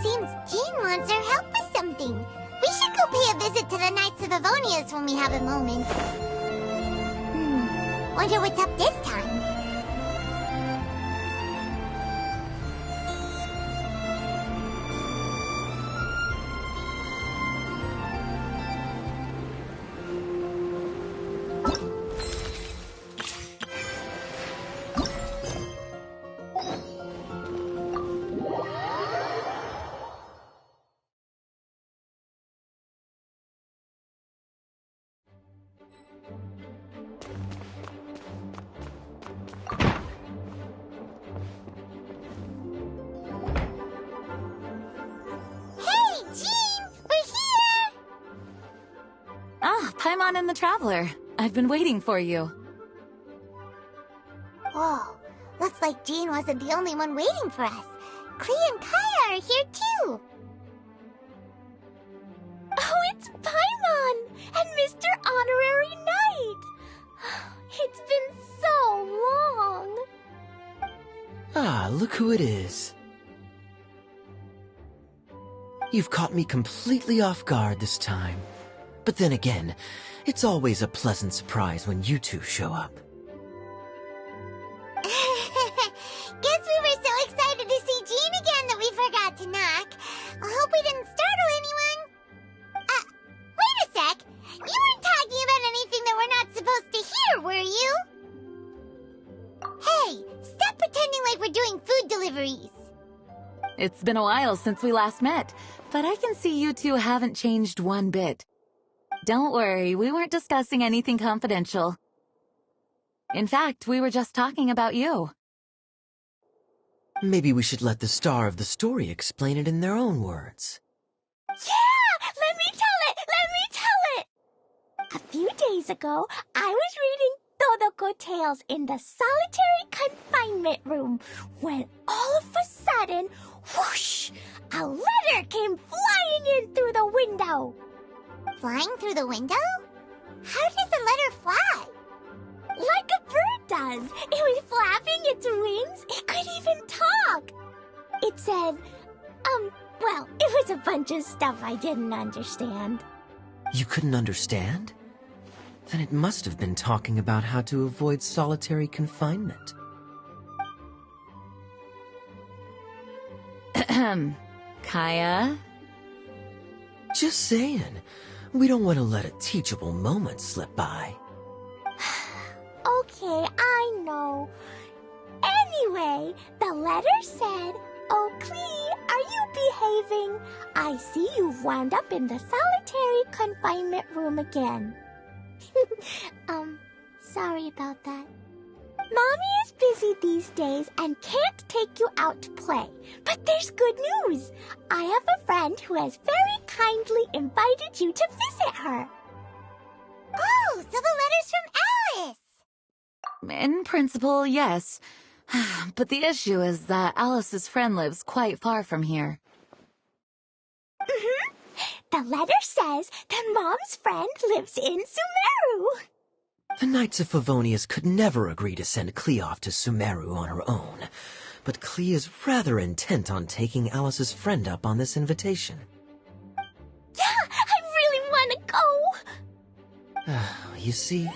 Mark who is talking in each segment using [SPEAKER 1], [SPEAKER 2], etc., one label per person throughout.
[SPEAKER 1] Seems Jean wants our help with something. We should go pay a visit to the Knights of Avonias when we have a moment. Wonder what's up this time.
[SPEAKER 2] Paimon and the Traveler. I've been waiting for you.
[SPEAKER 1] Whoa, looks like Jean wasn't the only one waiting for us. Klee and Kaya are here too.
[SPEAKER 3] Oh, it's Paimon and Mr. Honorary Knight. It's been so long.
[SPEAKER 4] Ah, look who it is. You've caught me completely off guard this time. But then again, it's always a pleasant surprise when you two show up.
[SPEAKER 1] Guess we were so excited to see Jean again that we forgot to knock. I hope we didn't startle anyone. Wait a sec. You weren't talking about anything that we're not supposed to hear, were you? Hey, stop pretending like we're doing food deliveries.
[SPEAKER 2] It's been a while since we last met, but I can see you two haven't changed one bit. Don't worry, we weren't discussing anything confidential. In fact, we were just talking about you.
[SPEAKER 4] Maybe we should let the star of the story explain it in their own words.
[SPEAKER 3] Yeah! Let me tell it! A few days ago, I was reading Todoko Tales in the solitary confinement room when all of a sudden, whoosh! A letter came flying in through the window.
[SPEAKER 1] Flying through the window? How does a letter fly?
[SPEAKER 3] Like a bird does. It was flapping its wings. It could even talk. It said, well, it was a bunch of stuff I didn't understand.
[SPEAKER 4] You couldn't understand? Then it must have been talking about how to avoid solitary confinement.
[SPEAKER 2] Kaya?
[SPEAKER 4] Just saying. We don't want to let a teachable moment slip by.
[SPEAKER 3] Okay, I know. Anyway, the letter said, "Oh, Klee, are you behaving? I see you've wound up in the solitary confinement room again." Sorry about that. Mommy is busy these days and can't take you out to play. But there's good news. I have a friend who has very kindly invited you to visit her.
[SPEAKER 1] Oh, so the letter's from Alice.
[SPEAKER 2] In principle, yes. But the issue is that Alice's friend lives quite far from here.
[SPEAKER 3] The letter says that Mom's friend lives in Sumeru.
[SPEAKER 4] The Knights of Favonius could never agree to send Klee off to Sumeru on her own. but Klee is rather intent on taking Alice's friend up on this invitation.
[SPEAKER 3] Yeah, I really want to go.
[SPEAKER 4] You see?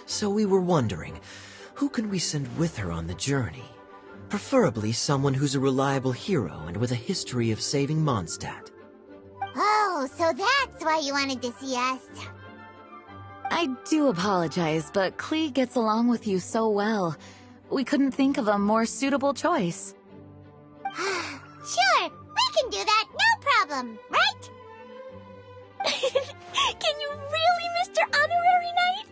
[SPEAKER 4] So we were wondering, who can we send with her on the journey? Preferably someone who's a reliable hero and with a history of saving Mondstadt.
[SPEAKER 1] Oh, so that's why you wanted to see us.
[SPEAKER 2] I do apologize, but Klee gets along with you so well. We couldn't think of a more suitable choice.
[SPEAKER 1] Sure, we can do that, no problem, right?
[SPEAKER 3] Can you really, Mr. Honorary Knight?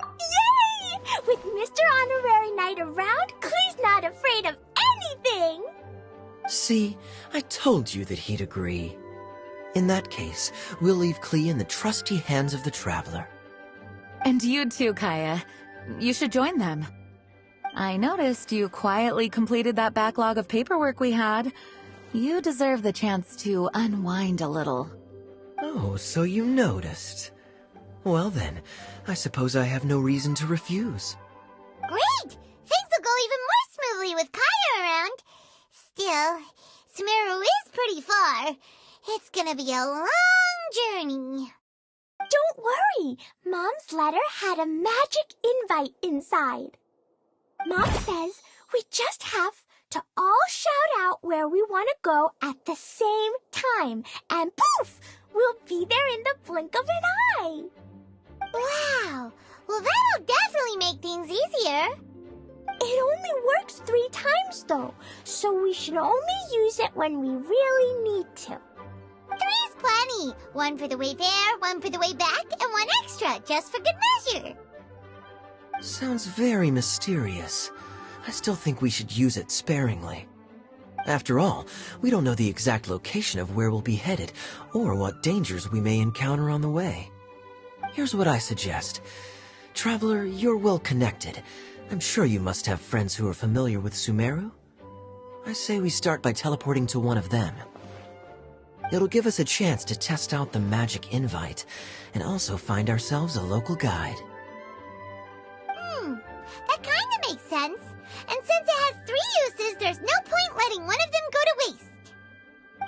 [SPEAKER 3] Yay! With Mr. Honorary Knight around, Klee's not afraid of anything!
[SPEAKER 4] See, I told you that he'd agree. In that case, we'll leave Klee in the trusty hands of the Traveler.
[SPEAKER 2] And you too, Kaya. You should join them. I noticed you quietly completed that backlog of paperwork we had. You deserve the chance to unwind a little.
[SPEAKER 4] Oh, so you noticed. Well then, I suppose I have no reason to refuse.
[SPEAKER 1] Great! Things will go even more smoothly with Kaya around. Still, Sumeru is pretty far. It's gonna be a long journey.
[SPEAKER 3] Don't worry, Mom's letter had a magic invite inside. Mom says we just have to all shout out where we want to go at the same time, and poof, we'll be there in the blink of an eye.
[SPEAKER 1] Wow! Well, that'll definitely make things easier.
[SPEAKER 3] It only works 3 times, though, so we should only use it when we really need to.
[SPEAKER 1] 3's plenty. 1 for the way there, 1 for the way back, and 1 extra, just for good measure.
[SPEAKER 4] Sounds very mysterious. I still think we should use it sparingly. After all, we don't know the exact location of where we'll be headed, or what dangers we may encounter on the way. Here's what I suggest. Traveler, you're well connected. I'm sure you must have friends who are familiar with Sumeru. I say we start by teleporting to one of them. It'll give us a chance to test out the magic invite, and also find ourselves a local guide.
[SPEAKER 1] That kinda makes sense. And since it has 3 uses, there's no point letting one of them go to waste.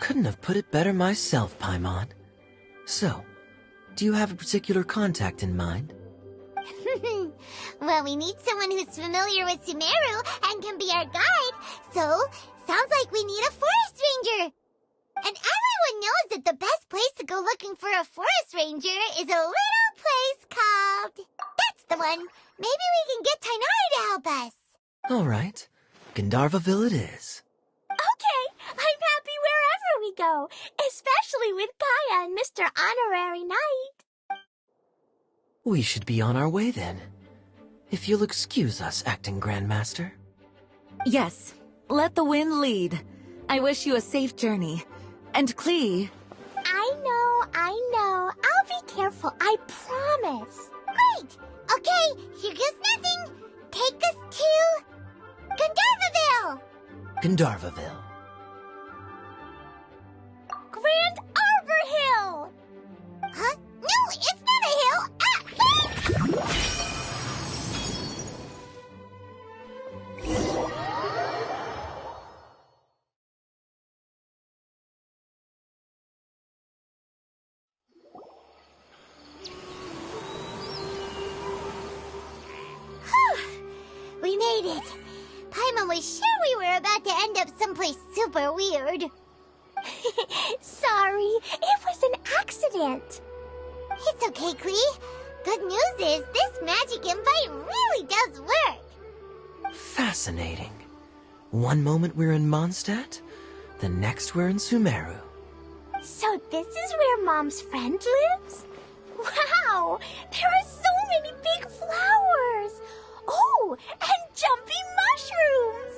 [SPEAKER 4] Couldn't have put it better myself, Paimon. So, do you have a particular contact in mind?
[SPEAKER 1] Well, we need someone who's familiar with Sumeru and can be our guide, so sounds like we need a forest ranger. And everyone knows that the best place to go looking for a forest ranger is a little place called... That's the one! Maybe we can get Tainari to help us.
[SPEAKER 4] All right. Gandharvaville it is.
[SPEAKER 3] Okay, I'm happy wherever we go, especially with Kaya and Mr. Honorary Knight.
[SPEAKER 4] We should be on our way then. If you'll excuse us, Acting Grandmaster.
[SPEAKER 2] Yes, let the wind lead. I wish you a safe journey. And Klee...
[SPEAKER 3] I know. I'll be careful, I promise.
[SPEAKER 1] Great! Okay, here goes nothing. Take us to... Gandharvaville!
[SPEAKER 4] Gandharvaville.
[SPEAKER 3] Grand Arbor Hill!
[SPEAKER 1] Huh? No, it's not a hill! We made it. Paimon was sure we were about to end up someplace super weird.
[SPEAKER 3] Sorry, it was an accident.
[SPEAKER 1] It's okay, Klee. Good news is this magic invite really does work.
[SPEAKER 4] Fascinating. One moment we're in Mondstadt, the next we're in Sumeru.
[SPEAKER 3] So this is where Mom's friend lives? Wow, there are so many big flowers. Oh, and jumping mushrooms.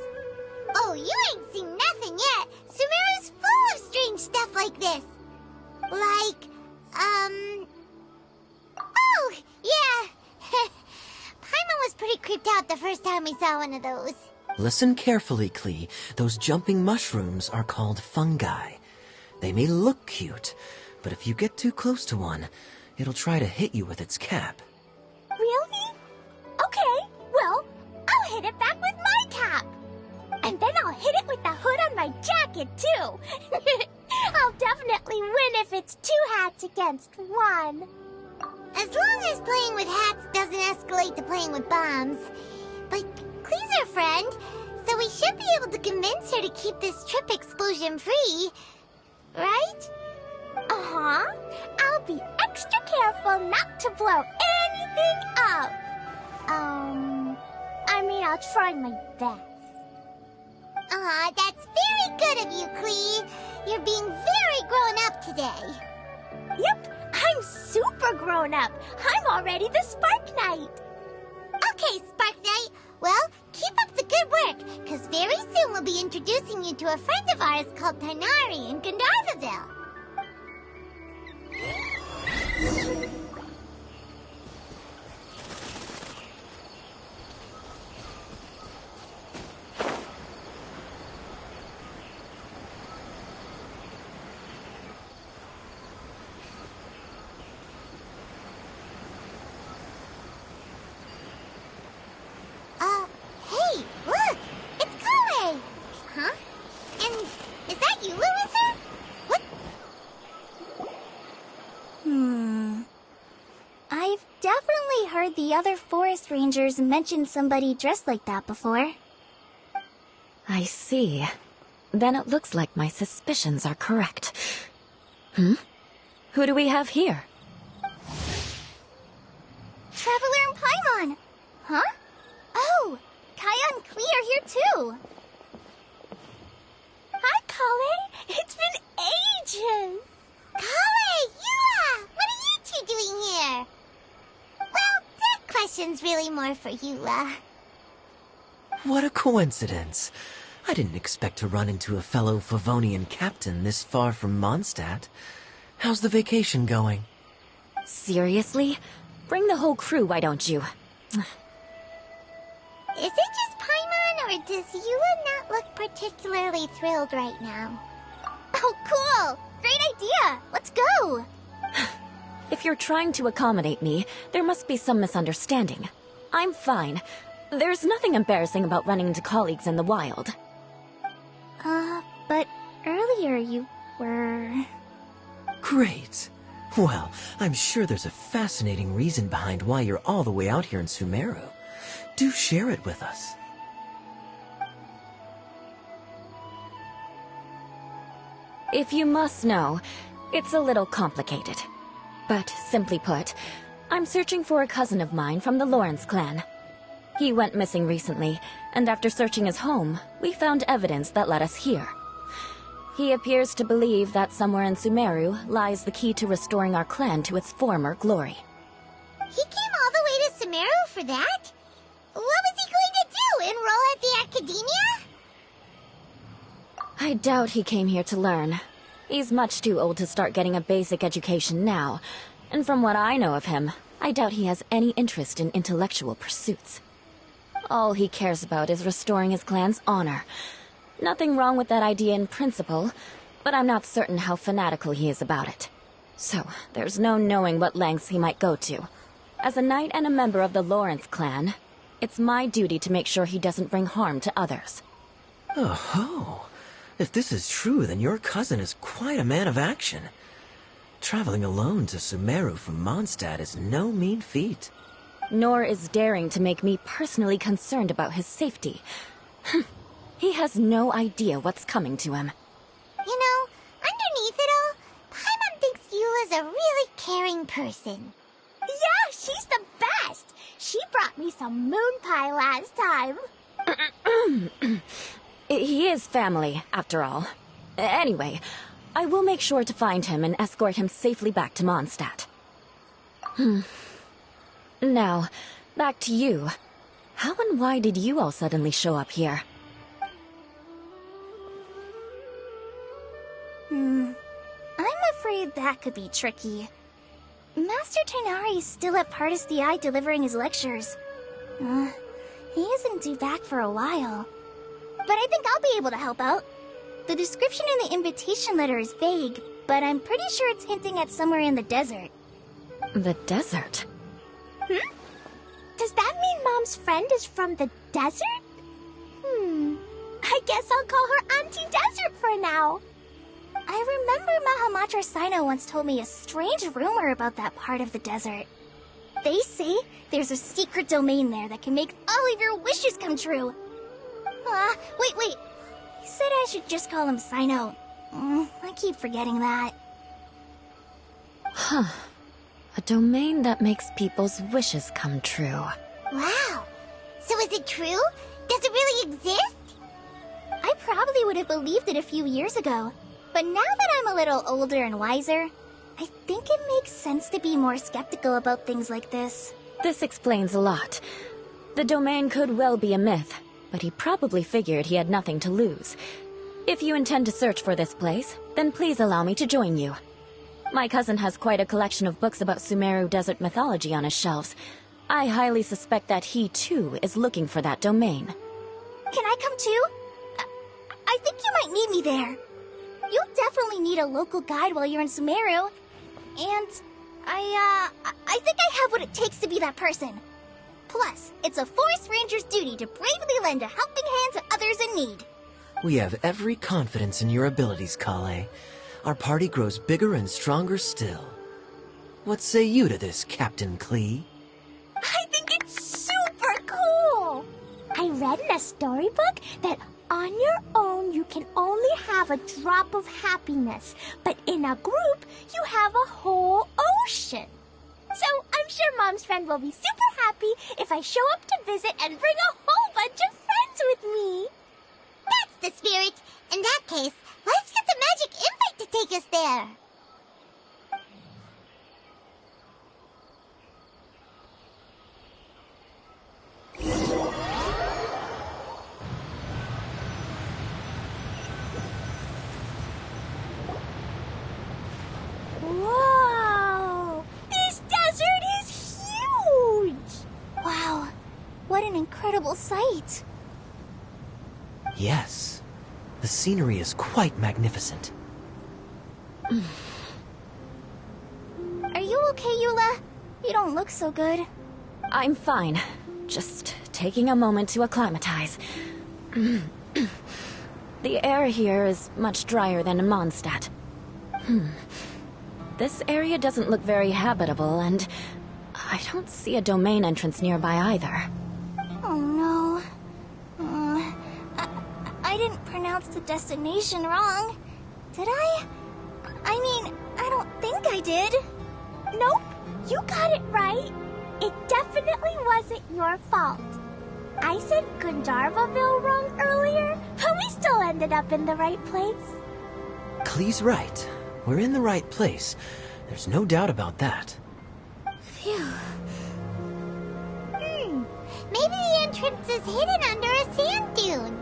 [SPEAKER 1] Oh, you ain't seen nothing yet. Sumeru's full of strange stuff like this. Like, Oh, yeah. Paimon was pretty creeped out the first time we saw one of those.
[SPEAKER 4] Listen carefully, Klee. Those jumping mushrooms are called fungi. They may look cute, but if you get too close to one, it'll try to hit you with its cap.
[SPEAKER 3] Really? Okay, well, I'll hit it back with my cap. it too. I'll definitely win if it's 2 hats against 1.
[SPEAKER 1] As long as playing with hats doesn't escalate to playing with bombs. But Klee's our friend, so we should be able to convince her to keep this trip explosion-free. Right?
[SPEAKER 3] Uh-huh. I'll be extra careful not to blow anything up. I'll try my best.
[SPEAKER 1] Aw, that's very good of you, Klee. You're being very grown up today.
[SPEAKER 3] Yep, I'm super grown up. I'm already the Spark Knight.
[SPEAKER 1] Okay, Spark Knight. Well, keep up the good work, because very soon we'll be introducing you to a friend of ours called Tighnari in Gandharvaville. Hey, look! It's Chloe! Huh? And is that you, Larissa? What?
[SPEAKER 3] I've definitely heard the other forest rangers mention somebody dressed like that before.
[SPEAKER 2] I see. Then it looks like my suspicions are correct. Who do we have here?
[SPEAKER 3] Traveler and Paimon! Huh? Oh! Kaya and Klee are here too! Hi, Kale! It's been ages!
[SPEAKER 1] Chloe! Yua! What are you two doing here? Well, that question's really more for Yua.
[SPEAKER 4] What a coincidence. I didn't expect to run into a fellow Favonian captain this far from Mondstadt. How's the vacation going?
[SPEAKER 2] Seriously? Bring the whole crew, why don't you?
[SPEAKER 1] Is it just Paimon, or does Yua not look particularly thrilled right now?
[SPEAKER 3] Oh, cool! Great idea! Let's go!
[SPEAKER 2] If you're trying to accommodate me, there must be some misunderstanding. I'm fine. There's nothing embarrassing about running into colleagues in the wild.
[SPEAKER 3] But earlier you were...
[SPEAKER 4] Great. Well, I'm sure there's a fascinating reason behind why you're all the way out here in Sumeru. Do share it with us.
[SPEAKER 2] If you must know, it's a little complicated. But simply put, I'm searching for a cousin of mine from the Lawrence clan. He went missing recently, and after searching his home, we found evidence that led us here. He appears to believe that somewhere in Sumeru lies the key to restoring our clan to its former glory.
[SPEAKER 1] He came all the way to Sumeru for that? What was he going to do, enroll at the academia?
[SPEAKER 2] I doubt he came here to learn. He's much too old to start getting a basic education now, and from what I know of him, I doubt he has any interest in intellectual pursuits. All he cares about is restoring his clan's honor. Nothing wrong with that idea in principle, but I'm not certain how fanatical he is about it. So, there's no knowing what lengths he might go to. As a knight and a member of the Lawrence clan, it's my duty to make sure he doesn't bring harm to others.
[SPEAKER 4] Oh-ho. If this is true, then your cousin is quite a man of action. Traveling alone to Sumeru from Mondstadt is no mean feat.
[SPEAKER 2] Nor is daring to make me personally concerned about his safety. He has no idea what's coming to him.
[SPEAKER 1] You know, underneath it all, Paimon thinks Yula's a really caring person.
[SPEAKER 3] Yeah, she's the best! She brought me some moon pie last time.
[SPEAKER 2] He is family, after all. Anyway, I will make sure to find him and escort him safely back to Mondstadt. Now, back to you. How and why did you all suddenly show up here?
[SPEAKER 3] I'm afraid that could be tricky. Master Tighnari's still at Partis the Eye delivering his lectures. He isn't due back for a while. But I think I'll be able to help out. The description in the invitation letter is vague, but I'm pretty sure it's hinting at somewhere in the desert.
[SPEAKER 2] The desert?
[SPEAKER 3] Does that mean Mom's friend is from the desert? I guess I'll call her Auntie Desert for now. Mahamatra Sino once told me a strange rumor about that part of the desert. They say there's a secret domain there that can make all of your wishes come true. Wait. He said I should just call him Sino. I keep forgetting that.
[SPEAKER 2] Huh. A domain that makes people's wishes come true.
[SPEAKER 1] Wow. So is it true? Does it really exist?
[SPEAKER 3] I probably would have believed it a few years ago. But now that I'm a little older and wiser, I think it makes sense to be more skeptical about things like this.
[SPEAKER 2] This explains a lot. The domain could well be a myth, but he probably figured he had nothing to lose. If you intend to search for this place, then please allow me to join you. My cousin has quite a collection of books about Sumeru desert mythology on his shelves. I highly suspect that he, too, is looking for that domain.
[SPEAKER 3] Can I come too? I think you might need me there. You'll definitely need a local guide while you're in Sumeru. And I think I have what it takes to be that person. Plus, it's a forest ranger's duty to bravely lend a helping hand to others in need.
[SPEAKER 4] We have every confidence in your abilities, Kale. Our party grows bigger and stronger still. What say you to this, Captain Klee?
[SPEAKER 3] I think it's super cool! I read in a storybook that on your own you can only have a drop of happiness, but in a group you have a whole ocean. So I'm sure Mom's friend will be super happy if I show up to visit and bring a whole bunch of friends with me.
[SPEAKER 1] That's the spirit. In that case, let's get the magic invite to take us there.
[SPEAKER 3] Whoa! This desert is huge! Wow, what an incredible sight.
[SPEAKER 4] Yes. The scenery is quite magnificent.
[SPEAKER 3] Are you okay, Eula? You don't look so good.
[SPEAKER 2] I'm fine. Just taking a moment to acclimatize. The air here is much drier than in Mondstadt. This area doesn't look very habitable, and I don't see a domain entrance nearby either.
[SPEAKER 3] Oh no. I didn't pronounce the destination wrong. Did I? I mean, I don't think I did. Nope, you got it right. It definitely wasn't your fault. I said Gandharvaville wrong earlier, but we still ended up in the right place.
[SPEAKER 4] Klee's right. We're in the right place. There's no doubt about that.
[SPEAKER 3] Phew.
[SPEAKER 1] Maybe the entrance is hidden under a sand dune.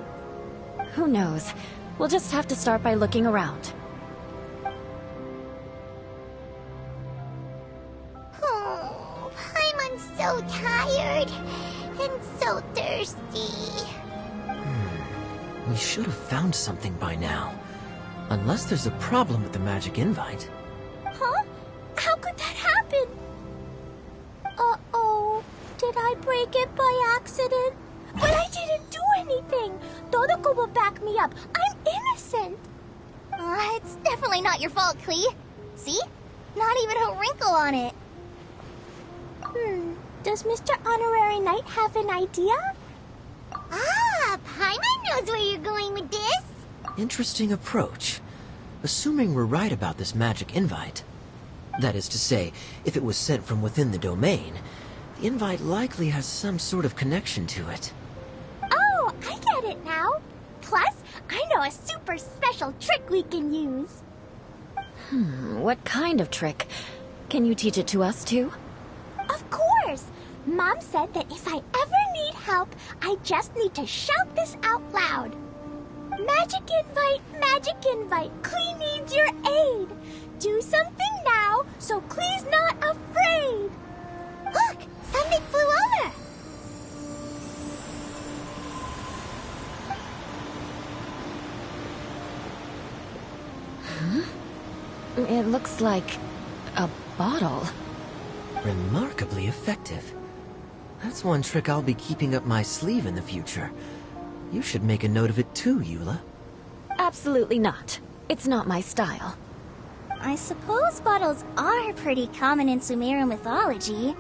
[SPEAKER 2] Who knows? We'll just have to start by looking around.
[SPEAKER 1] Oh, Paimon's so tired and so thirsty.
[SPEAKER 4] We should have found something by now. Unless there's a problem with the magic invite.
[SPEAKER 3] Huh? How could that happen? Uh-oh. Did I break it by accident? But I didn't do anything. Todoko will back me up. I'm innocent. It's definitely not your fault, Klee. See? Not even a wrinkle on it. Does Mr. Honorary Knight have an idea?
[SPEAKER 1] Paimon knows where you're going with this.
[SPEAKER 4] Interesting approach. Assuming we're right about this magic invite. That is to say, if it was sent from within the domain, the invite likely has some sort of connection to it.
[SPEAKER 3] Oh, I get it now. Plus, I know a super special trick we can use.
[SPEAKER 2] What kind of trick? Can you teach it to us too?
[SPEAKER 3] Of course! Mom said that if I ever need help, I just need to shout this out loud. Magic invite, Klee needs your aid. Do something now, so Klee's not afraid.
[SPEAKER 1] Look, something flew over.
[SPEAKER 2] It looks like a bottle.
[SPEAKER 4] Remarkably effective. That's one trick I'll be keeping up my sleeve in the future. You should make a note of it too, Eula.
[SPEAKER 2] Absolutely not. It's not my style.
[SPEAKER 3] I suppose bottles are pretty common in Sumerian mythology.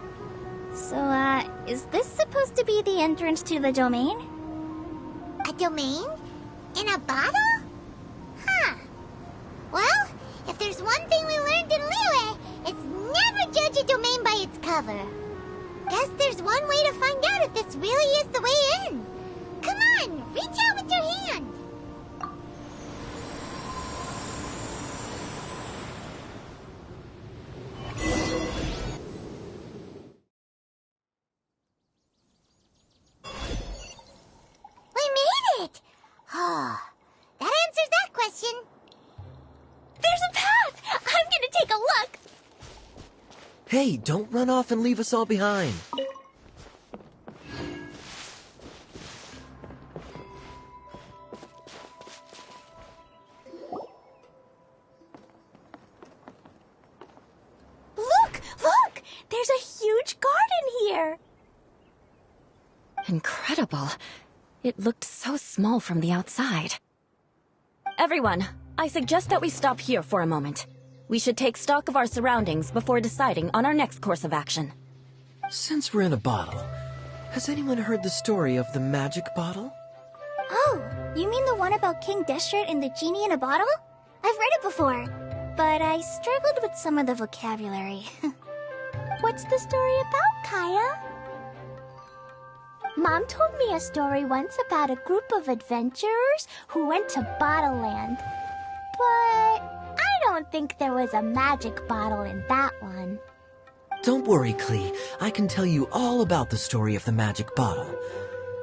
[SPEAKER 3] So, is this supposed to be the entrance to the domain?
[SPEAKER 1] A domain? In a bottle? Huh. Well, if there's one thing we learned in Liyue, it's never judge a domain by its cover. Guess there's one way to find out if this really is the way in. Come on, reach out with your hand. We made it! Oh, that answers that question.
[SPEAKER 3] There's a path! I'm gonna take a look!
[SPEAKER 4] Hey, don't run off and leave us all behind.
[SPEAKER 3] Look! There's a huge garden here!
[SPEAKER 2] Incredible. It looked so small from the outside. Everyone, I suggest that we stop here for a moment. We should take stock of our surroundings before deciding on our next course of action.
[SPEAKER 4] Since we're in a bottle, has anyone heard the story of the magic bottle?
[SPEAKER 3] Oh, you mean the one about King Deshret and the genie in a bottle? I've read it before, but I struggled with some of the vocabulary. What's the story about, Kaya? Mom told me a story once about a group of adventurers who went to Bottle Land. But I don't think there was a magic bottle in that one.
[SPEAKER 4] Don't worry, Klee. I can tell you all about the story of the magic bottle.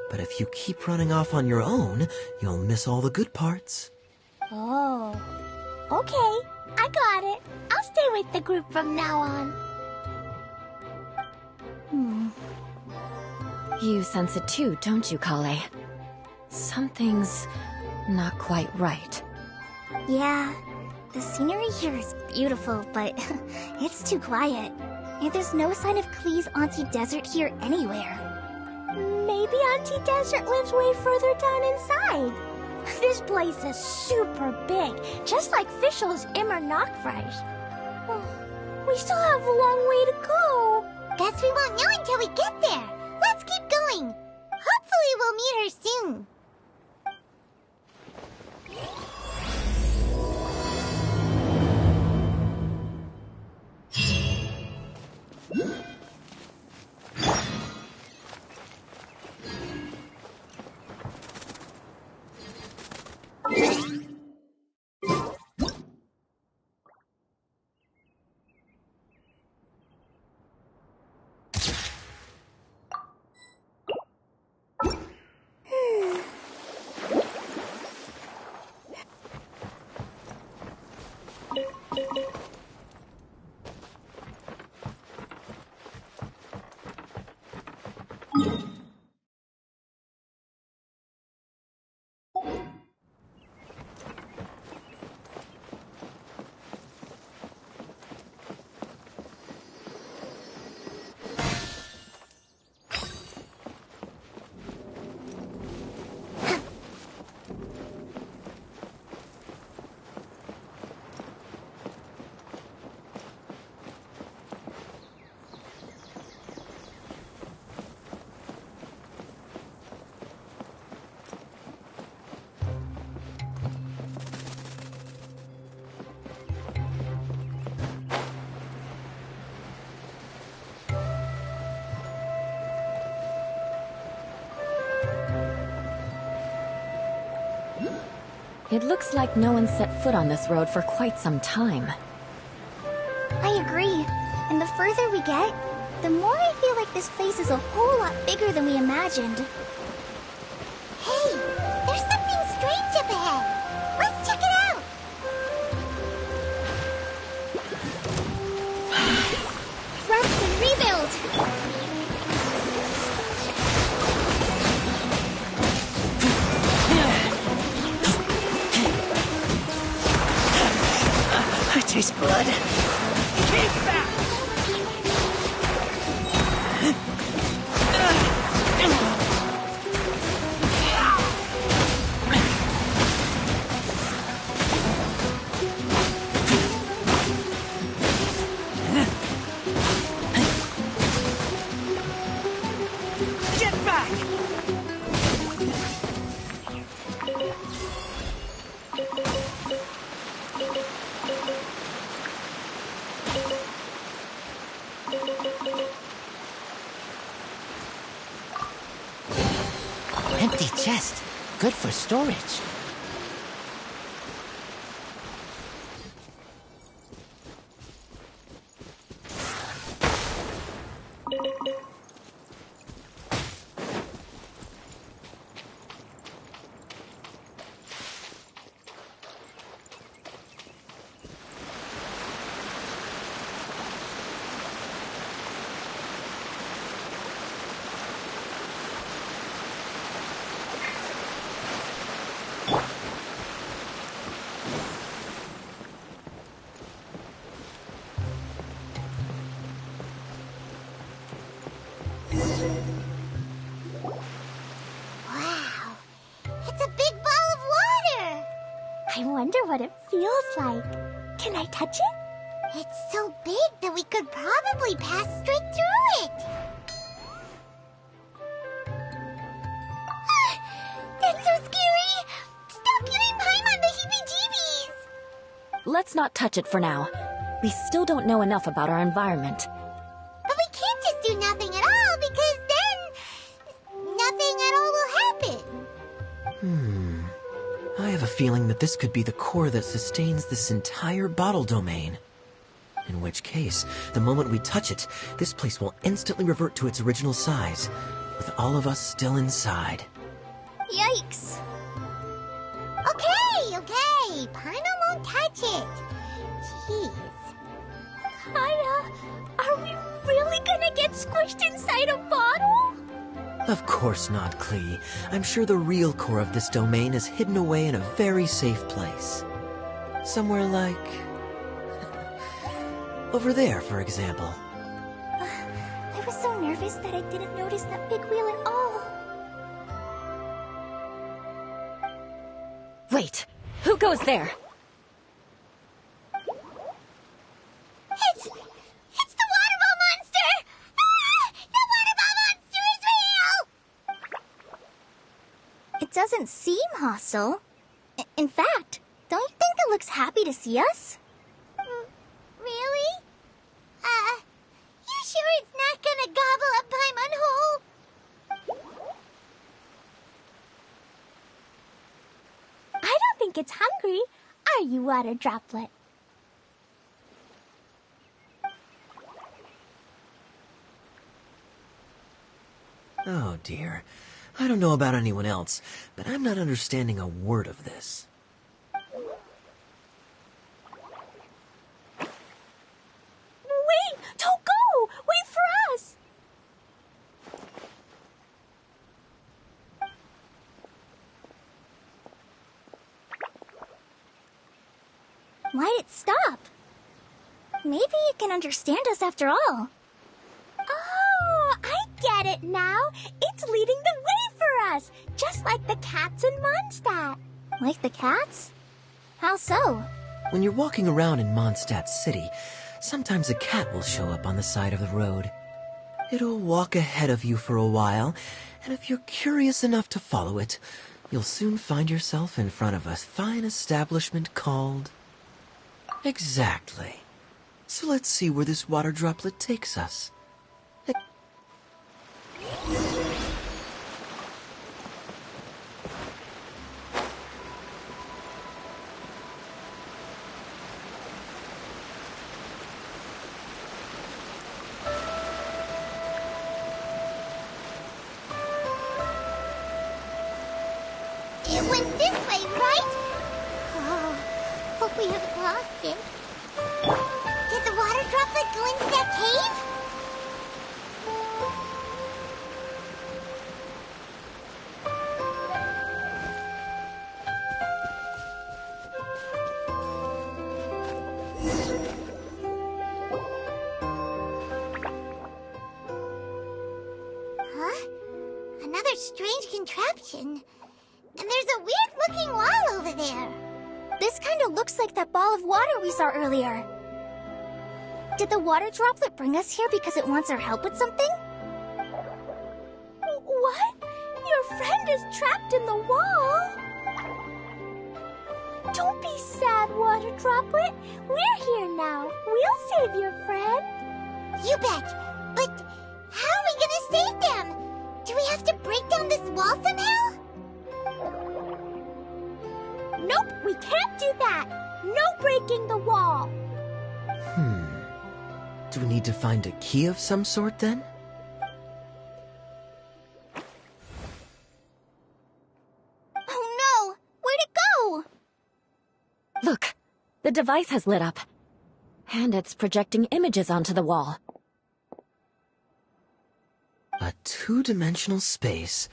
[SPEAKER 4] But if you keep running off on your own, you'll miss all the good parts.
[SPEAKER 3] Oh, okay. I got it. I'll stay with the group from now on.
[SPEAKER 2] You sense it too, don't you, Kale? Something's not quite right.
[SPEAKER 3] Yeah, the scenery here is beautiful, but it's too quiet. And there's no sign of Klee's Auntie Desert here anywhere. Maybe Auntie Desert lives way further down inside. This place is super big, just like Fischl's Immer Nachtreich. We still have a long way to go.
[SPEAKER 1] Guess we won't know until we get there. Let's keep going. Hopefully we'll meet her soon.
[SPEAKER 2] It looks like no one set foot on this road for quite some time.
[SPEAKER 3] I agree. And the further we get, the more I feel like this place is a whole lot bigger than we imagined.
[SPEAKER 1] Hey, there's something strange up ahead. Let's check it out.
[SPEAKER 3] Thrust and rebuild!
[SPEAKER 4] I taste blood.
[SPEAKER 5] Keep back!
[SPEAKER 6] chest. Good for storage.
[SPEAKER 1] Wow. It's a big ball of water.
[SPEAKER 3] I wonder what it feels like. Can I touch it?
[SPEAKER 1] It's so big that we could probably pass straight through it. That's so scary. Stop giving Paimon the heebie-jeebies.
[SPEAKER 2] Let's not touch it for now. We still don't know enough about our environment.
[SPEAKER 1] But we can't just do nothing at all because then nothing at all will happen.
[SPEAKER 4] I have a feeling that this could be the core that sustains this entire bottle domain. In which case, the moment we touch it, this place will instantly revert to its original size, with all of us still inside.
[SPEAKER 3] Yikes.
[SPEAKER 1] Okay. Paimon won't touch it. Jeez.
[SPEAKER 3] Kaya, are we really gonna get squished inside a bottle?
[SPEAKER 4] Of course not, Klee. I'm sure the real core of this domain is hidden away in a very safe place. Somewhere like... over there, for example.
[SPEAKER 3] I was so nervous that I didn't notice that big wheel at all.
[SPEAKER 2] Wait, who goes there?
[SPEAKER 1] It's the water ball monster! Ah! The water ball monster is real!
[SPEAKER 3] It doesn't seem hostile. In fact, don't you think it looks happy to see us?
[SPEAKER 1] Really? You sure it's not gonna gobble up Paimon whole?
[SPEAKER 3] I don't think it's hungry. Are you, Water Droplet?
[SPEAKER 4] Oh dear. I don't know about anyone else, but I'm not understanding a word of this.
[SPEAKER 3] Wait! Don't go! Wait for us! Why'd it stop? Maybe it can understand us after all. Oh, I get it now. It's leading the way for us, just like the cats in Mondstadt. Like the cats? How so?
[SPEAKER 4] When you're walking around in Mondstadt City, sometimes a cat will show up on the side of the road. It'll walk ahead of you for a while, and if you're curious enough to follow it, you'll soon find yourself in front of a fine establishment called... Exactly. So let's see where this water droplet takes us.
[SPEAKER 1] It went this way, right? Oh, hope we haven't lost it. Did the water droplet go into that cave? Huh? Another strange contraption. And there's a weird-looking wall over there.
[SPEAKER 3] This kind of looks like that ball of water we saw earlier. Did the water droplet bring us here because it wants our help with something? What? Your friend is trapped in the wall? Don't be sad, water droplet. We're here now. We'll save your friend.
[SPEAKER 1] You bet. But how are we gonna save them? Do we have to break down this wall somehow?
[SPEAKER 3] Nope, we can't do that. No breaking the wall.
[SPEAKER 4] Do we need to find a key of some sort, then?
[SPEAKER 1] Oh no! Where'd it go?
[SPEAKER 2] Look, the device has lit up. And it's projecting images onto the wall.
[SPEAKER 4] A two-dimensional space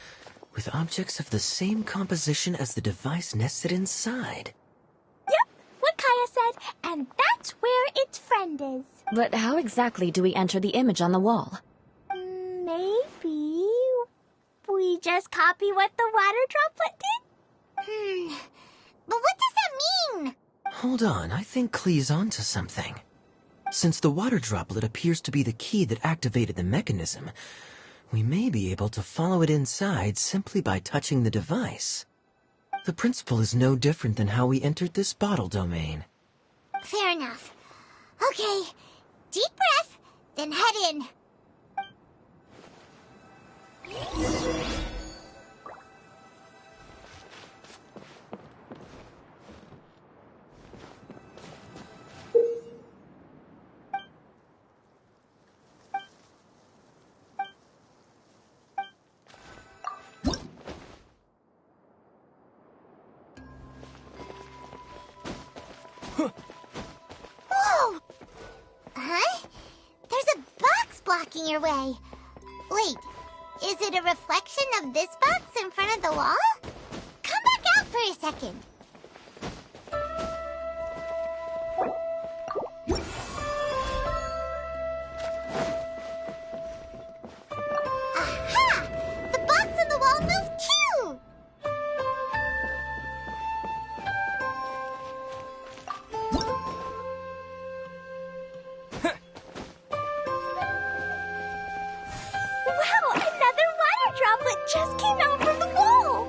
[SPEAKER 4] with objects of the same composition as the device nested inside.
[SPEAKER 3] Yep, what Kaya said, and that's where its friend is.
[SPEAKER 2] But how exactly do we enter the image on the wall?
[SPEAKER 3] Maybe we just copy what the water droplet did?
[SPEAKER 1] But what does that mean?
[SPEAKER 4] Hold on, I think Klee's onto something. Since the water droplet appears to be the key that activated the mechanism, we may be able to follow it inside simply by touching the device. The principle is no different than how we entered this bottle domain.
[SPEAKER 1] Fair enough. Okay, deep breath, then head in. Whoa! Huh? There's a box blocking your way. Wait, is it a reflection of this box in front of the wall? Come back out for a second. Aha! The box on the wall moved too!
[SPEAKER 3] Wow, another water droplet just came out from the wall!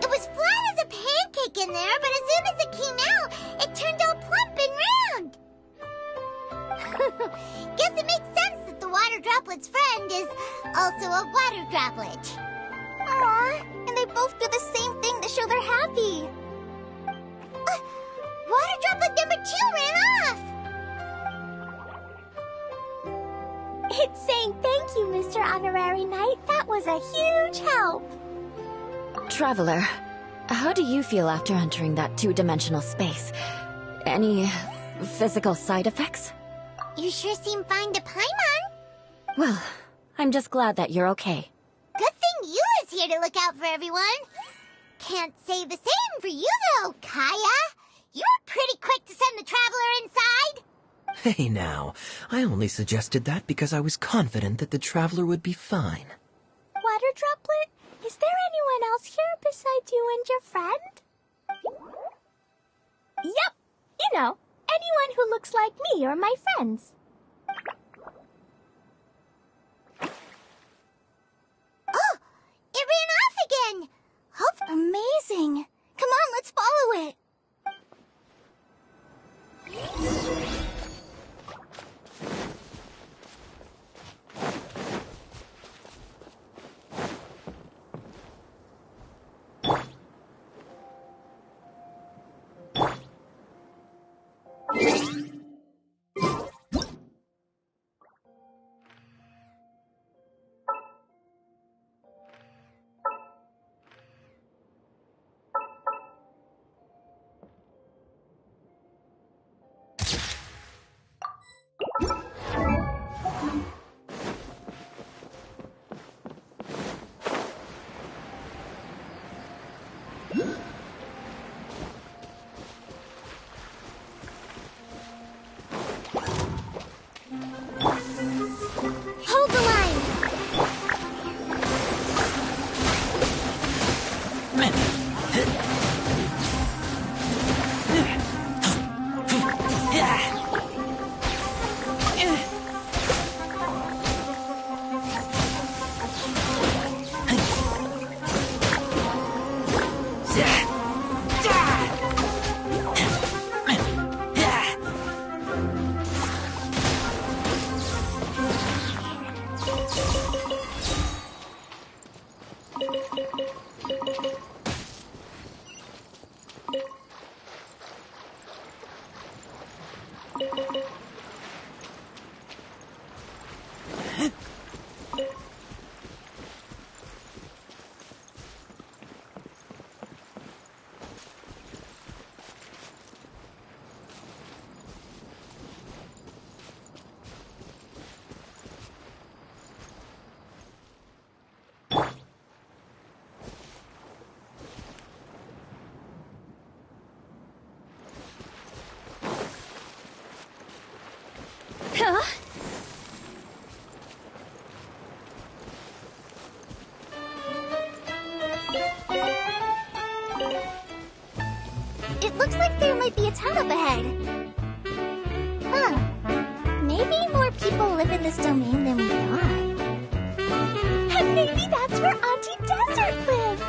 [SPEAKER 1] It was flat as a pancake in there, but as soon as it came out, it turned all plump and round. Guess it makes sense that the water droplet's friend is also a water droplet.
[SPEAKER 3] Aw, and they both do the same thing to show they're happy.
[SPEAKER 1] Water droplet number 2 ran off.
[SPEAKER 3] It's saying thank you, Mr. Honorary Knight. That was a huge help.
[SPEAKER 2] Traveler, how do you feel after entering that two-dimensional space? Any physical side effects?
[SPEAKER 1] You sure seem fine to Paimon.
[SPEAKER 2] Well, I'm just glad that you're okay.
[SPEAKER 1] Good thing you is here to look out for everyone. Can't say the same for you, though, Kaya. You were pretty quick to send the traveler inside.
[SPEAKER 4] Hey now, I only suggested that because I was confident that the traveler would be fine.
[SPEAKER 3] Water droplet, is there anyone else here besides you and your friend? Yep, you know, anyone who looks like me or my friends.
[SPEAKER 1] Oh, it ran off again.
[SPEAKER 3] Amazing. Come on, let's follow it. Huh? It looks like there might be a town up ahead. Huh. Maybe more people live in this domain than we thought. And maybe that's where Auntie Desert lives!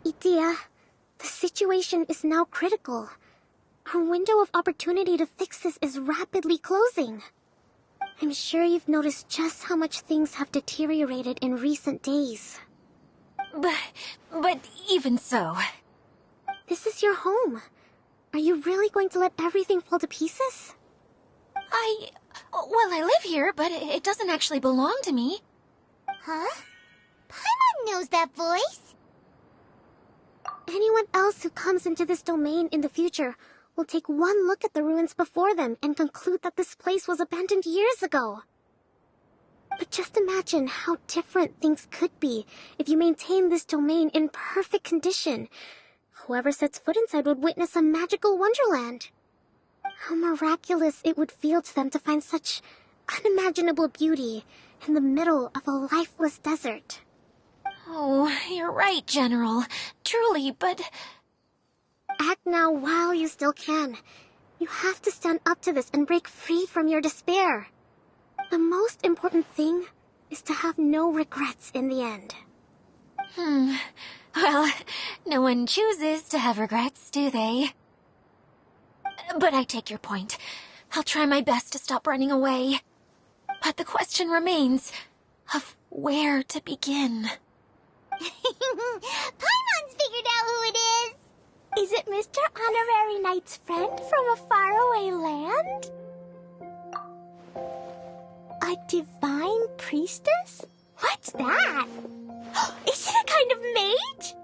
[SPEAKER 3] Idea, the situation is now critical. Our window of opportunity to fix this is rapidly closing. I'm sure you've noticed just how much things have deteriorated in recent days.
[SPEAKER 7] But even so...
[SPEAKER 3] This is your home. Are you really going to let everything fall to pieces?
[SPEAKER 7] Well, I live here, but it doesn't actually belong to me.
[SPEAKER 1] Huh? Paimon knows that voice.
[SPEAKER 3] Anyone else who comes into this domain in the future will take one look at the ruins before them and conclude that this place was abandoned years ago. But just imagine how different things could be if you maintain this domain in perfect condition. Whoever sets foot inside would witness a magical wonderland. How miraculous it would feel to them to find such unimaginable beauty in the middle of a lifeless desert.
[SPEAKER 7] Oh, you're right, General. Truly, but...
[SPEAKER 3] Act now while you still can. You have to stand up to this and break free from your despair. The most important thing is to have no regrets in the end.
[SPEAKER 7] Well, no one chooses to have regrets, do they? But I take your point. I'll try my best to stop running away. But the question remains of where to begin.
[SPEAKER 1] Paimon's figured out who it is.
[SPEAKER 3] Is it Mr. Honorary Knight's friend from a faraway land? A divine priestess? What's that? Is it a kind of mage?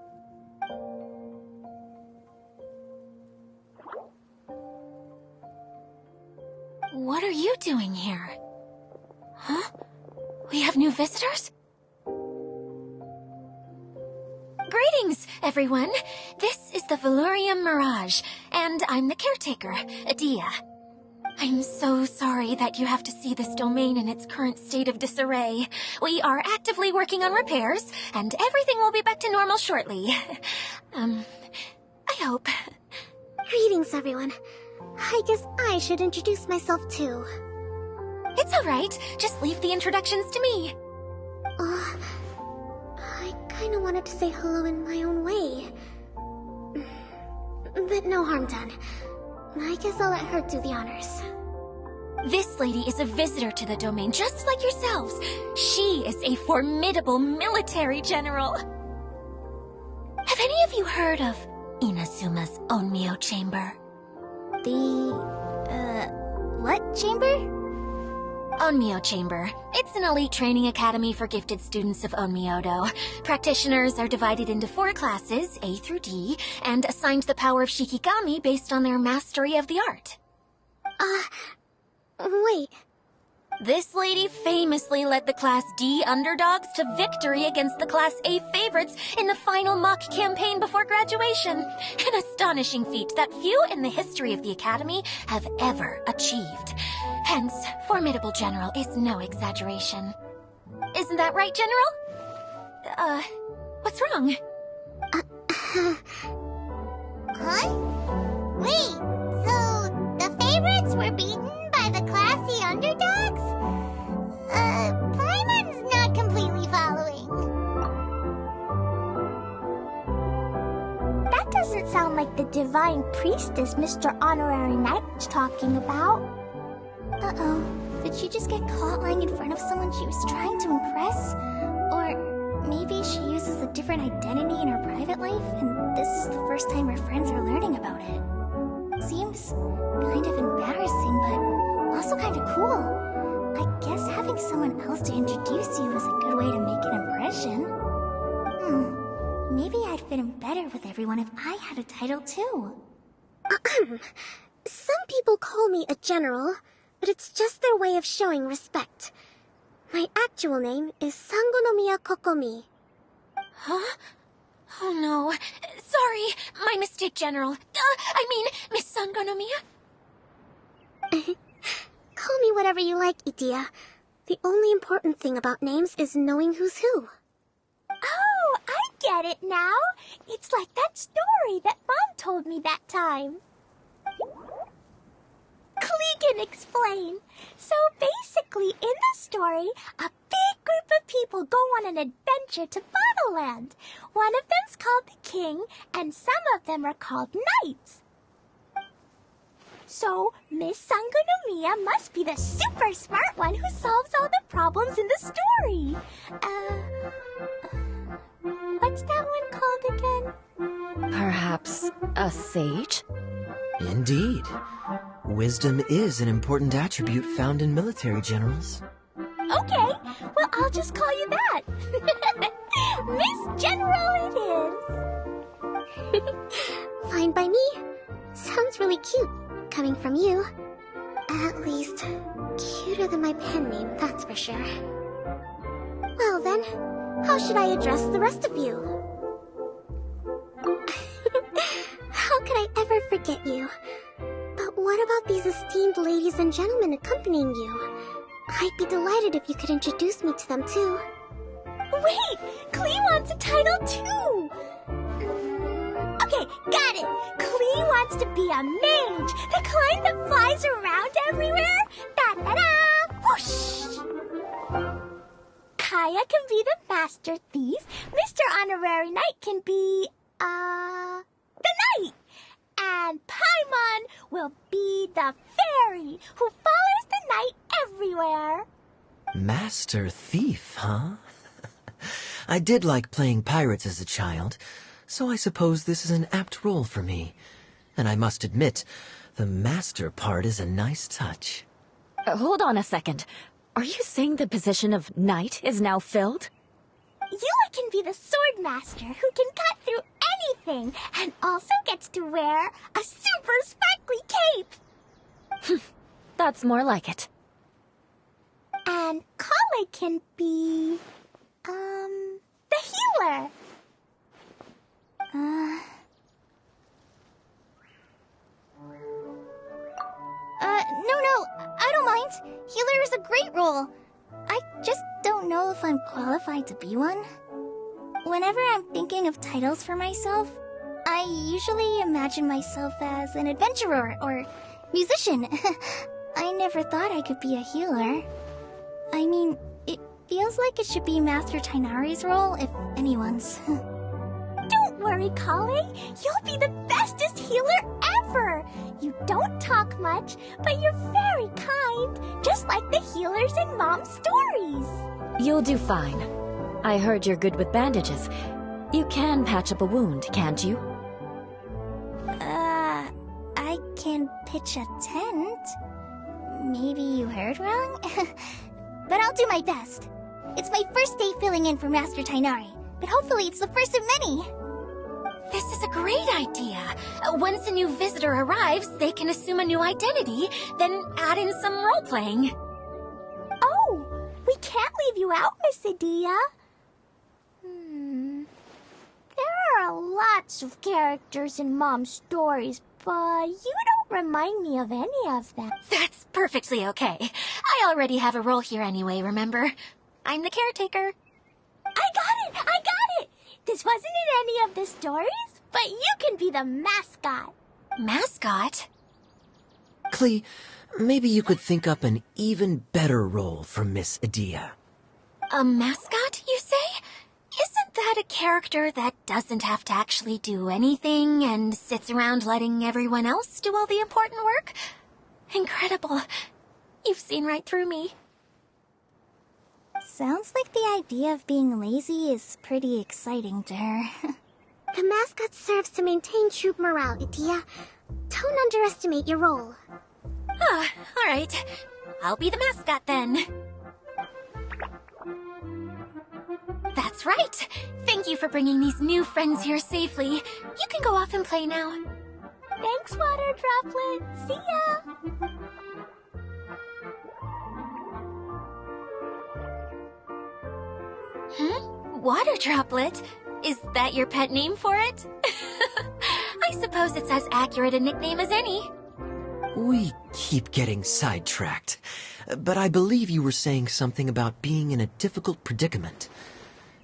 [SPEAKER 7] What are you doing here? Huh? We have new visitors? Greetings, everyone. This is the Valurium Mirage, and I'm the caretaker, Adia. I'm so sorry that you have to see this domain in its current state of disarray. We are actively working on repairs, and everything will be back to normal shortly. I hope.
[SPEAKER 3] Greetings, everyone. I guess I should introduce myself too.
[SPEAKER 7] It's all right. Just leave the introductions to me.
[SPEAKER 3] I kinda wanted to say hello in my own way. But no harm done. I guess I'll let her do the honors.
[SPEAKER 7] This lady is a visitor to the domain, just like yourselves. She is a formidable military general. Have any of you heard of Inazuma's Onmyo Chamber?
[SPEAKER 3] What chamber?
[SPEAKER 7] Onmyo Chamber. It's an elite training academy for gifted students of Onmyodo. Practitioners are divided into 4 classes, A through D, and assigned the power of Shikigami based on their mastery of the art.
[SPEAKER 3] Wait.
[SPEAKER 7] This lady famously led the Class D underdogs to victory against the Class A favorites in the final mock campaign before graduation. An astonishing feat that few in the history of the Academy have ever achieved. Hence, formidable general is no exaggeration. Isn't that right, General? What's wrong?
[SPEAKER 1] Huh? Wait, so the favorites were beaten by the classy underdogs? Paimon's not completely following.
[SPEAKER 3] That doesn't sound like the divine priestess Mr. Honorary Knight was talking about. Uh-oh. Did she just get caught lying in front of someone she was trying to impress? Or maybe she uses a different identity in her private life, and this is the first time her friends are learning about it. Seems kind of embarrassing, but also kind of cool. I guess having someone else to introduce you is a good way to make an impression. Maybe I'd fit in better with everyone if I had a title too.
[SPEAKER 8] Some people call me a general, but it's just their way of showing respect. My actual name is Sangonomiya Kokomi.
[SPEAKER 7] Huh? Oh no. Sorry, my mistake, General. Miss Sangonomiya?
[SPEAKER 8] Call me whatever you like, Itia. The only important thing about names is knowing who's who.
[SPEAKER 3] Oh, I get it now. It's like that story that Mom told me that time. Klee can explain. So basically, in the story, a big group of people go on an adventure to Bottleland. One of them's called the King, and some of them are called Knights. So, Miss Sangonomiya must be the super smart one who solves all the problems in the story. What's that one called again?
[SPEAKER 2] Perhaps a sage?
[SPEAKER 4] Indeed. Wisdom is an important attribute found in military generals.
[SPEAKER 3] Okay, well, I'll just call you that. Miss General it is.
[SPEAKER 8] Fine by me. Sounds really cute, coming from you. At least, cuter than my pen name, that's for sure. Well then, how should I address the rest of you? How could I ever forget you? But what about these esteemed ladies and gentlemen accompanying you? I'd be delighted if you could introduce me to them too.
[SPEAKER 3] Wait, Klee wants a title too. Okay, got it. Klee wants to be a mage, the kind that flies around everywhere. Da-da-da! Whoosh! Kaya can be the master thief. Mr. Honorary Knight can be, the knight. And Paimon will be the fairy who follows the knight everywhere.
[SPEAKER 4] Master Thief, huh? I did like playing pirates as a child, so I suppose this is an apt role for me. And I must admit, the master part is a nice touch.
[SPEAKER 2] Hold on a second. Are you saying the position of knight is now filled?
[SPEAKER 3] Yula can be the sword master who can cut through anything and also gets to wear a super sparkly cape.
[SPEAKER 2] That's more like it.
[SPEAKER 3] And Kale can be, the healer.
[SPEAKER 1] No, I don't mind. Healer is a great role. I just don't know if I'm qualified to be one. Whenever I'm thinking of titles for myself, I usually imagine myself as an adventurer or musician. I never thought I could be a healer. I mean, it feels like it should be Master Tainari's role, if anyone's.
[SPEAKER 3] Don't worry, Kale. You'll be the bestest healer ever. You don't talk much, but you're very kind, just like the healers in Mom's stories.
[SPEAKER 2] You'll do fine. I heard you're good with bandages. You can patch up a wound, can't you?
[SPEAKER 1] I can pitch a tent. Maybe you heard wrong? But I'll do my best. It's my first day filling in for Master Tainari, but hopefully it's the first of many.
[SPEAKER 7] This is a great idea. Once a new visitor arrives, they can assume a new identity, then add in some role-playing.
[SPEAKER 3] We can't leave you out, Miss Adia. There are lots of characters in Mom's stories, but you don't remind me of any of them.
[SPEAKER 7] That's perfectly okay. I already have a role here anyway, remember? I'm the caretaker.
[SPEAKER 3] I got it! This wasn't in any of the stories, but you can be the mascot.
[SPEAKER 7] Mascot?
[SPEAKER 4] Klee, maybe you could think up an even better role for Miss Adia.
[SPEAKER 7] A mascot, you say? Isn't that a character that doesn't have to actually do anything and sits around letting everyone else do all the important work? Incredible. You've seen right through me.
[SPEAKER 8] Sounds like the idea of being lazy is pretty exciting to her. The mascot serves to maintain troop morale, Adia. Don't underestimate your role.
[SPEAKER 7] Ah, all right. I'll be the mascot then. That's right. Thank you for bringing these new friends here safely. You can go off and play now.
[SPEAKER 3] Thanks, Water Droplet. See ya!
[SPEAKER 7] Water Droplet? Is that your pet name for it? I suppose it's as accurate a nickname as any.
[SPEAKER 4] We keep getting sidetracked, but I believe you were saying something about being in a difficult predicament.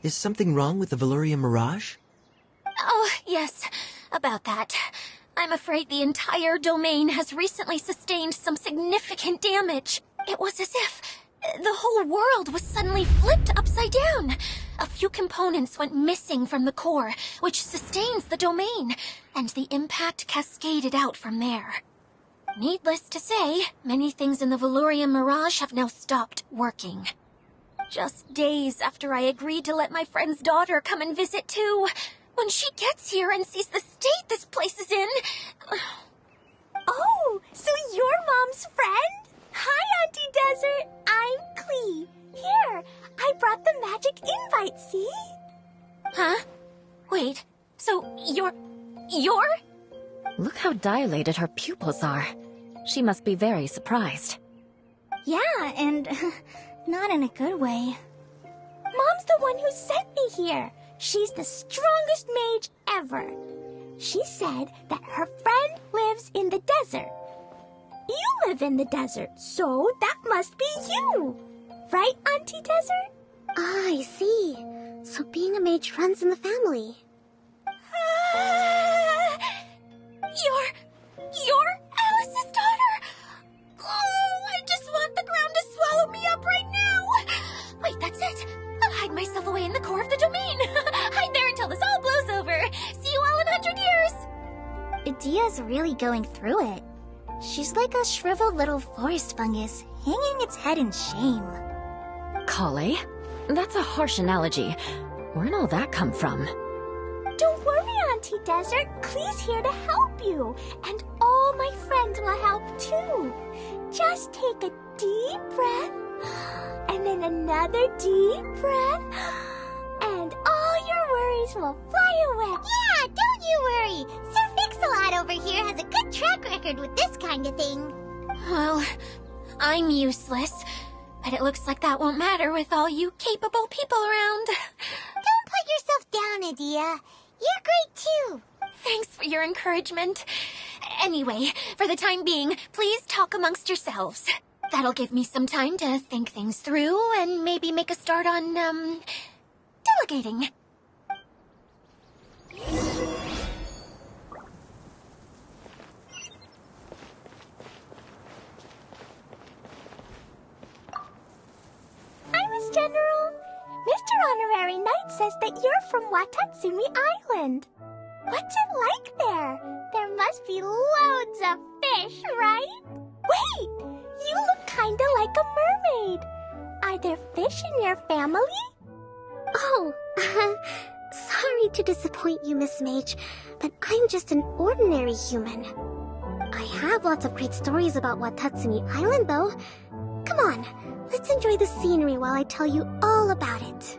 [SPEAKER 4] Is something wrong with the Veluria Mirage?
[SPEAKER 7] Oh, yes, about that. I'm afraid the entire domain has recently sustained some significant damage. It was as if the whole world was suddenly flipped upside down. A few components went missing from the core, which sustains the domain, and the impact cascaded out from there. Needless to say, many things in the Veluria Mirage have now stopped working. Just days after I agreed to let my friend's daughter come and visit too, when she gets here and sees the state this place is in...
[SPEAKER 3] Oh, so you're Mom's friend? Hi, Auntie Desert. I'm Klee. Here, I brought the magic invite, see?
[SPEAKER 7] Huh? Wait, so you're...
[SPEAKER 2] Look how dilated her pupils are. She must be very surprised.
[SPEAKER 8] Yeah, and not in a good way.
[SPEAKER 3] Mom's the one who sent me here. She's the strongest mage ever. She said that her friend lives in the desert. You live in the desert, so that must be you. Right, Auntie Desert?
[SPEAKER 8] Ah, I see. So being a mage runs in the family.
[SPEAKER 7] You're Alice's daughter! Oh, I just want the ground to swallow me up right now! Wait, that's it! I'll hide myself away in the core of the domain! Hide there until this all blows over! See you all in 100 years!
[SPEAKER 8] Adia's really going through it. She's like a shriveled little forest fungus, hanging its head in shame.
[SPEAKER 2] Kale? That's a harsh analogy. Where'd all that come from?
[SPEAKER 3] Don't worry, Auntie Desert. Klee's here to help you. And all my friends will help too. Just take a deep breath, and then another deep breath, and all your worries will fly away.
[SPEAKER 1] Yeah, don't you worry. Sir Fix-a-Lot over here has a good track record with this kind of thing.
[SPEAKER 7] Well, I'm useless, but it looks like that won't matter with all you capable people around.
[SPEAKER 1] Don't put yourself down, Adia. You're great too.
[SPEAKER 7] Thanks for your encouragement. Anyway, for the time being, please talk amongst yourselves. That'll give me some time to think things through and maybe make a start on, delegating.
[SPEAKER 3] Hi, Miss General. Mr. Honorary Knight says that you're from Watatsumi Island. What's it like there? There must be loads of fish, right? Wait! You look kinda like a mermaid. Are there fish in your family?
[SPEAKER 8] Oh, sorry to disappoint you, Miss Mage, but I'm just an ordinary human. I have lots of great stories about Watatsumi Island, though. Come on, let's enjoy the scenery while I tell you all about it.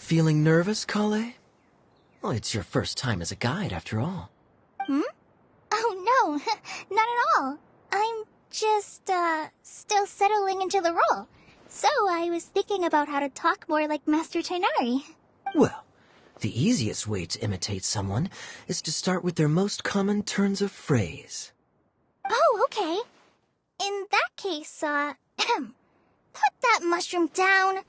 [SPEAKER 4] Feeling nervous, Kale? Well, it's your first time as a guide, after all.
[SPEAKER 3] Hmm? Oh, no, not at all. I'm just, still settling into the role. So I was thinking about how to talk more like Master Tighnari.
[SPEAKER 4] Well, the easiest way to imitate someone is to start with their most common turns of phrase.
[SPEAKER 3] Oh, okay. In that case, put that mushroom down.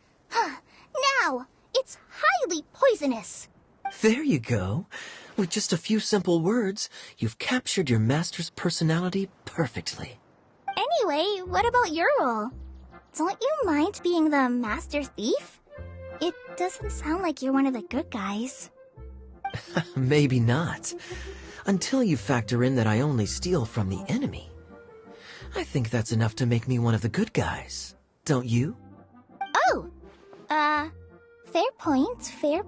[SPEAKER 3] Now, it's highly poisonous.
[SPEAKER 4] There you go. With just a few simple words, you've captured your master's personality perfectly.
[SPEAKER 3] Anyway, what about your role? Don't you mind being the master thief? It doesn't sound like you're one of the good guys.
[SPEAKER 4] Maybe not. Until you factor in that I only steal from the enemy. I think that's enough to make me one of the good guys. Don't you?
[SPEAKER 3] Oh! Fair point, fair...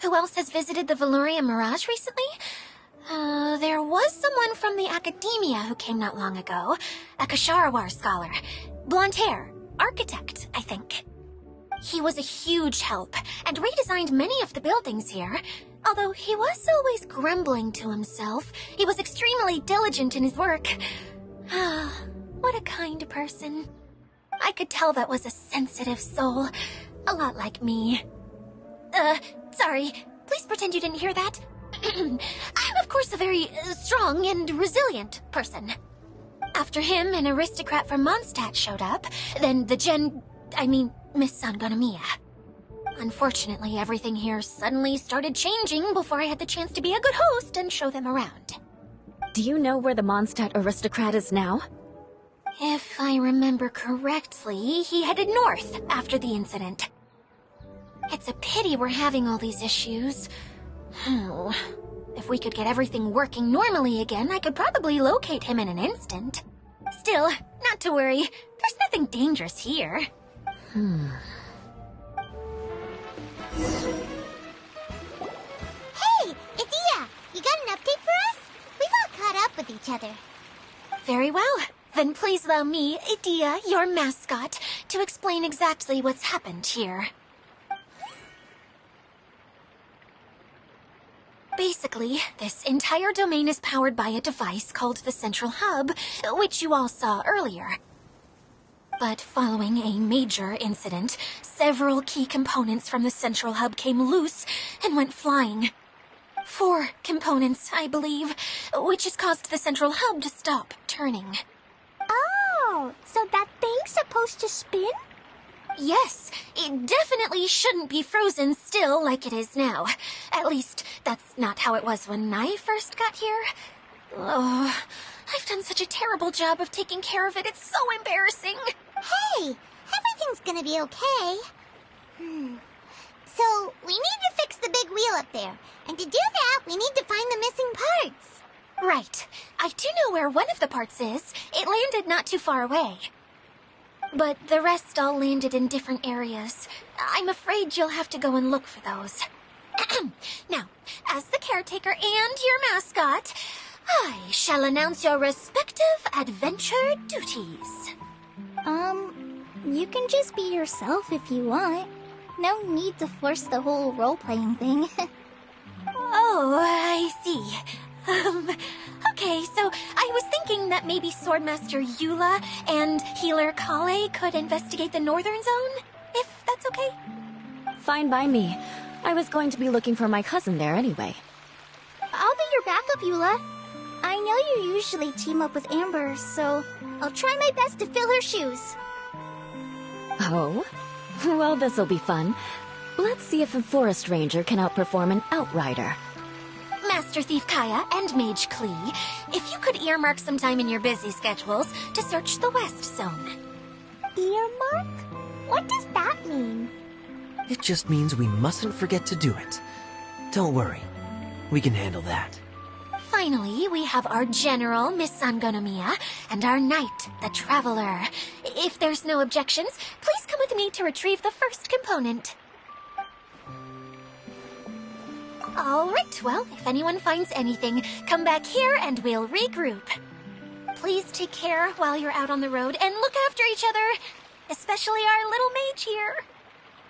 [SPEAKER 7] Who else has visited the Veloria Mirage recently? There was someone from the academia who came not long ago. A Kasharawar scholar. Blonde hair. Architect, I think. He was a huge help, and redesigned many of the buildings here. Although he was always grumbling to himself, he was extremely diligent in his work. What a kind person. I could tell that was a sensitive soul. A lot like me. Sorry. Please pretend you didn't hear that. I'm, of course, a very strong and resilient person. After him, an aristocrat from Mondstadt showed up. Then Miss Sangonomiya. Unfortunately, everything here suddenly started changing before I had the chance to be a good host and show them around.
[SPEAKER 2] Do you know where the Mondstadt aristocrat is now?
[SPEAKER 7] If I remember correctly, he headed north after the incident. It's a pity we're having all these issues. If we could get everything working normally again, I could probably locate him in an instant. Still, not to worry. There's nothing dangerous here.
[SPEAKER 1] Hey, Idia! You got an update for us? We've all caught up with each other.
[SPEAKER 7] Very well. Then please allow me, Idia, your mascot, to explain exactly what's happened here. Basically, this entire domain is powered by a device called the Central Hub, which you all saw earlier. But following a major incident, several key components from the Central Hub came loose and went flying. 4 components, I believe, which has caused the Central Hub to stop turning.
[SPEAKER 3] Oh, so that thing's supposed to spin?
[SPEAKER 7] Yes, it definitely shouldn't be frozen still like it is now. At least, that's not how it was when I first got here. Oh, I've done such a terrible job of taking care of it, it's so embarrassing.
[SPEAKER 1] Hey, everything's gonna be okay. So, we need to fix the big wheel up there. And to do that, we need to find the missing parts.
[SPEAKER 7] Right. I do know where one of the parts is. It landed not too far away. But the rest all landed in different areas. I'm afraid you'll have to go and look for those. Now, as the caretaker and your mascot, I shall announce your respective adventure duties.
[SPEAKER 3] You can just be yourself if you want. No need to force the whole role-playing thing.
[SPEAKER 7] Oh, I see. Okay, so I was thinking that maybe Swordmaster Eula and Healer Kale could investigate the northern zone, if that's okay?
[SPEAKER 2] Fine by me. I was going to be looking for my cousin there anyway.
[SPEAKER 3] I'll be your backup, Eula. I know you usually team up with Amber, so I'll try my best to fill her shoes.
[SPEAKER 2] Oh? Well, this'll be fun. Let's see if a forest ranger can outperform an outrider.
[SPEAKER 7] Master Thief Kaya and Mage Klee, if you could earmark some time in your busy schedules to search the West Zone.
[SPEAKER 3] Earmark? What does that mean?
[SPEAKER 4] It just means we mustn't forget to do it. Don't worry. We can handle that.
[SPEAKER 7] Finally, we have our general, Miss Sangonomiya, and our knight, the Traveler. If there's no objections, please come with me to retrieve the first component. Alright, well, if anyone finds anything, come back here and we'll regroup. Please take care while you're out on the road and look after each other, especially our little mage here.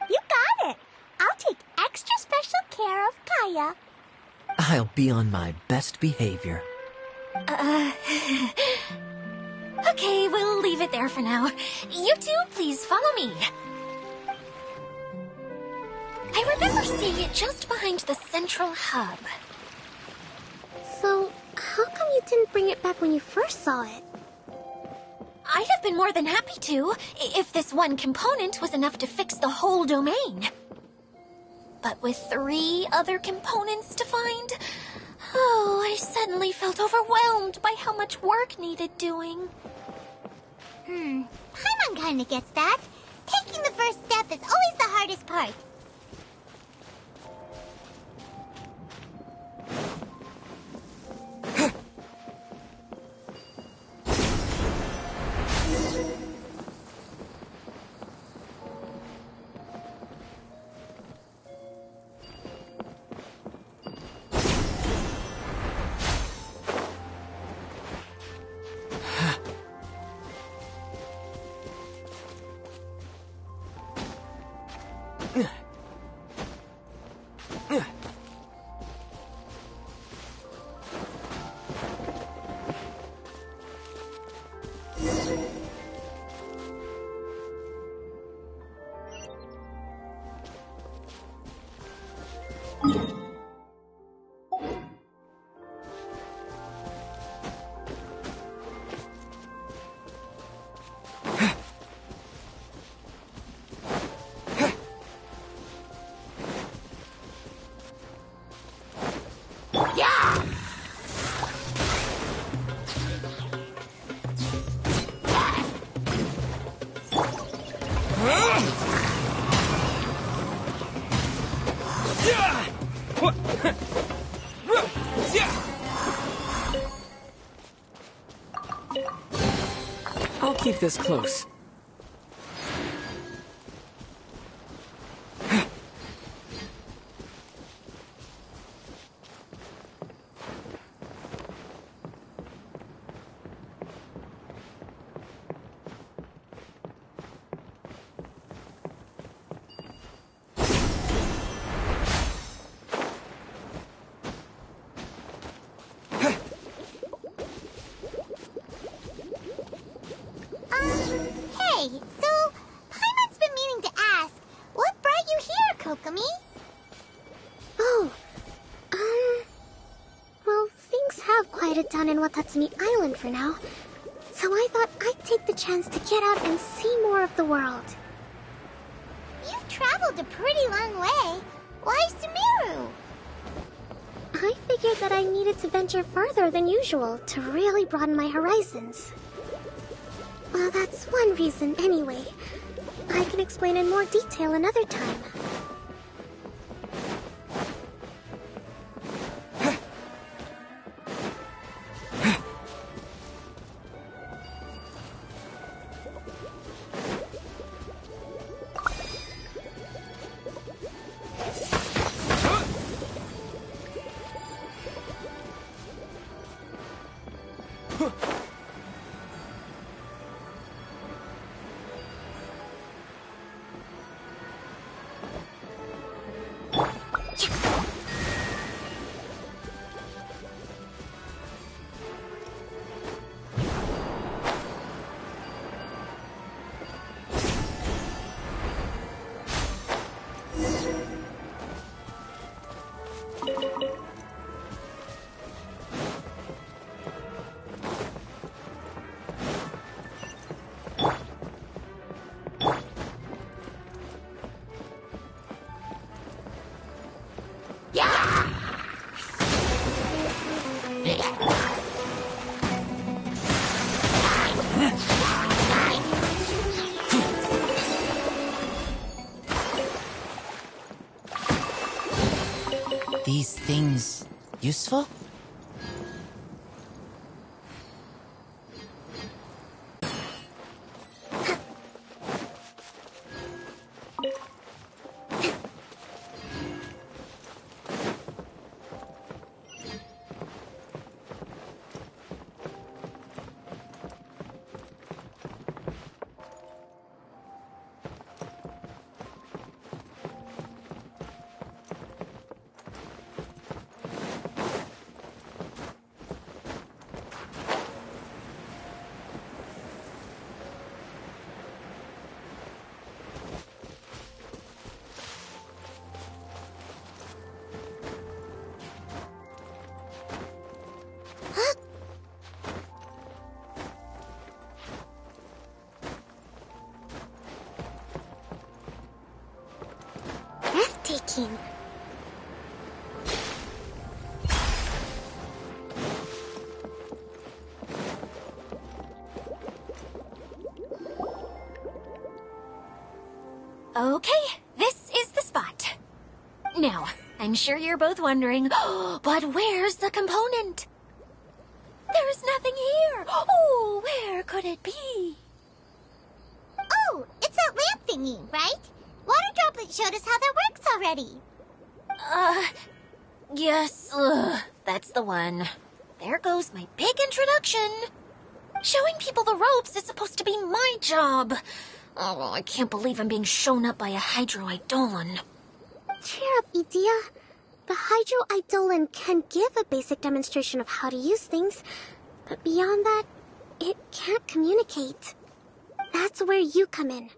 [SPEAKER 3] You got it. I'll take extra special care of Kaya.
[SPEAKER 4] I'll be on my best behavior.
[SPEAKER 7] Okay, we'll leave it there for now. You two, please follow me. I remember seeing it just behind the central hub.
[SPEAKER 8] So, how come you didn't bring it back when you first saw it?
[SPEAKER 7] I'd have been more than happy to, if this one component was enough to fix the whole domain. But with 3 other components to find, I suddenly felt overwhelmed by how much work needed doing.
[SPEAKER 1] Paimon kinda gets that. Taking the first step is always the hardest part.
[SPEAKER 5] I'll keep this close.
[SPEAKER 1] Hey, so Paimon's been meaning to ask, what brought you here, Kokomi?
[SPEAKER 8] Oh, well, things have quieted down in Watatsumi Island for now. So I thought I'd take the chance to get out and see more of the world.
[SPEAKER 1] You've traveled a pretty long way. Why Sumeru?
[SPEAKER 8] I figured that I needed to venture further than usual to really broaden my horizons. Well, that's one reason anyway. I can explain in more detail another time.
[SPEAKER 6] These things useful?
[SPEAKER 8] keen.
[SPEAKER 7] Okay, this is the spot. Now, I'm sure you're both wondering, but where's the component? There's nothing here. Oh, where could it be?
[SPEAKER 1] Oh, it's that lamp thingy, right? Water Droplet showed us how that works already.
[SPEAKER 7] Yes, that's the one. There goes my big introduction. Showing people the ropes is supposed to be my job. Oh, I can't believe I'm being shown up by a Hydro-Eidolon.
[SPEAKER 8] Cheer up, Edea. The Hydro-Eidolon can give a basic demonstration of how to use things, but beyond that, it can't communicate. That's where you come in.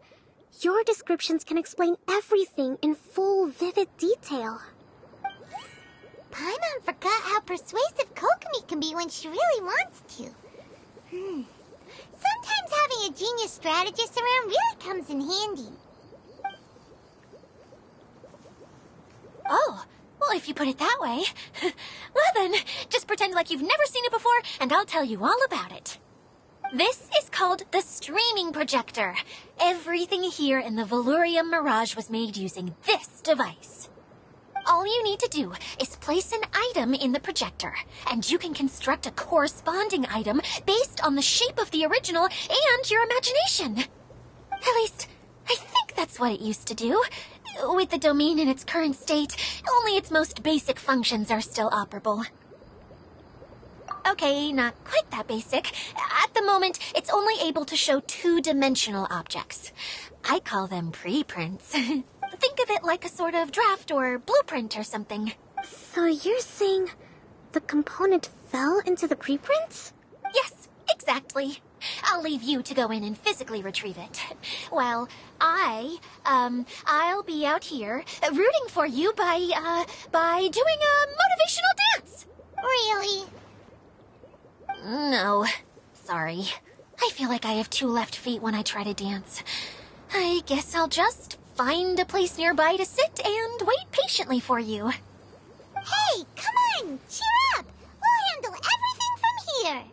[SPEAKER 8] Your descriptions can explain everything in full, vivid detail.
[SPEAKER 1] Paimon forgot how persuasive Kokomi can be when she really wants to. Sometimes having a genius strategist around really comes in handy.
[SPEAKER 7] Oh, well, if you put it that way. Well then, just pretend like you've never seen it before, and I'll tell you all about it. This is called the streaming projector. Everything here in the Velurium Mirage was made using this device. All you need to do is place an item in the projector, and you can construct a corresponding item based on the shape of the original and your imagination. At least, I think that's what it used to do. With the domain in its current state, only its most basic functions are still operable. Okay, not quite that basic. At the moment, it's only able to show two-dimensional objects. I call them preprints. Think of it like a sort of draft or blueprint or something.
[SPEAKER 8] So you're saying the component fell into the preprints?
[SPEAKER 7] Yes, exactly. I'll leave you to go in and physically retrieve it. Well, I'll be out here rooting for you by doing a motivational dance.
[SPEAKER 1] Really?
[SPEAKER 7] No, sorry. I feel like I have two left feet when I try to dance. I guess I'll just find a place nearby to sit and wait patiently for you.
[SPEAKER 1] Hey, come on! Cheer up! We'll handle everything from here!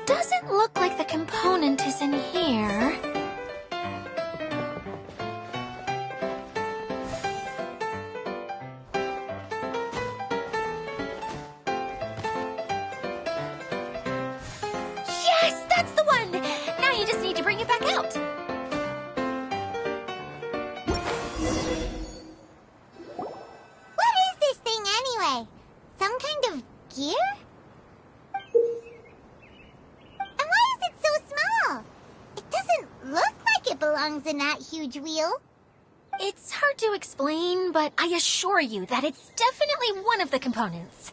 [SPEAKER 7] Doesn't look like the component is in here. Yes, that's the one! Now you just need to bring it back out.
[SPEAKER 1] What is this thing anyway? Some kind of gear? And why is it so small? It doesn't look like it belongs in that huge wheel.
[SPEAKER 7] It's hard to explain, but I assure you that it's definitely one of the components.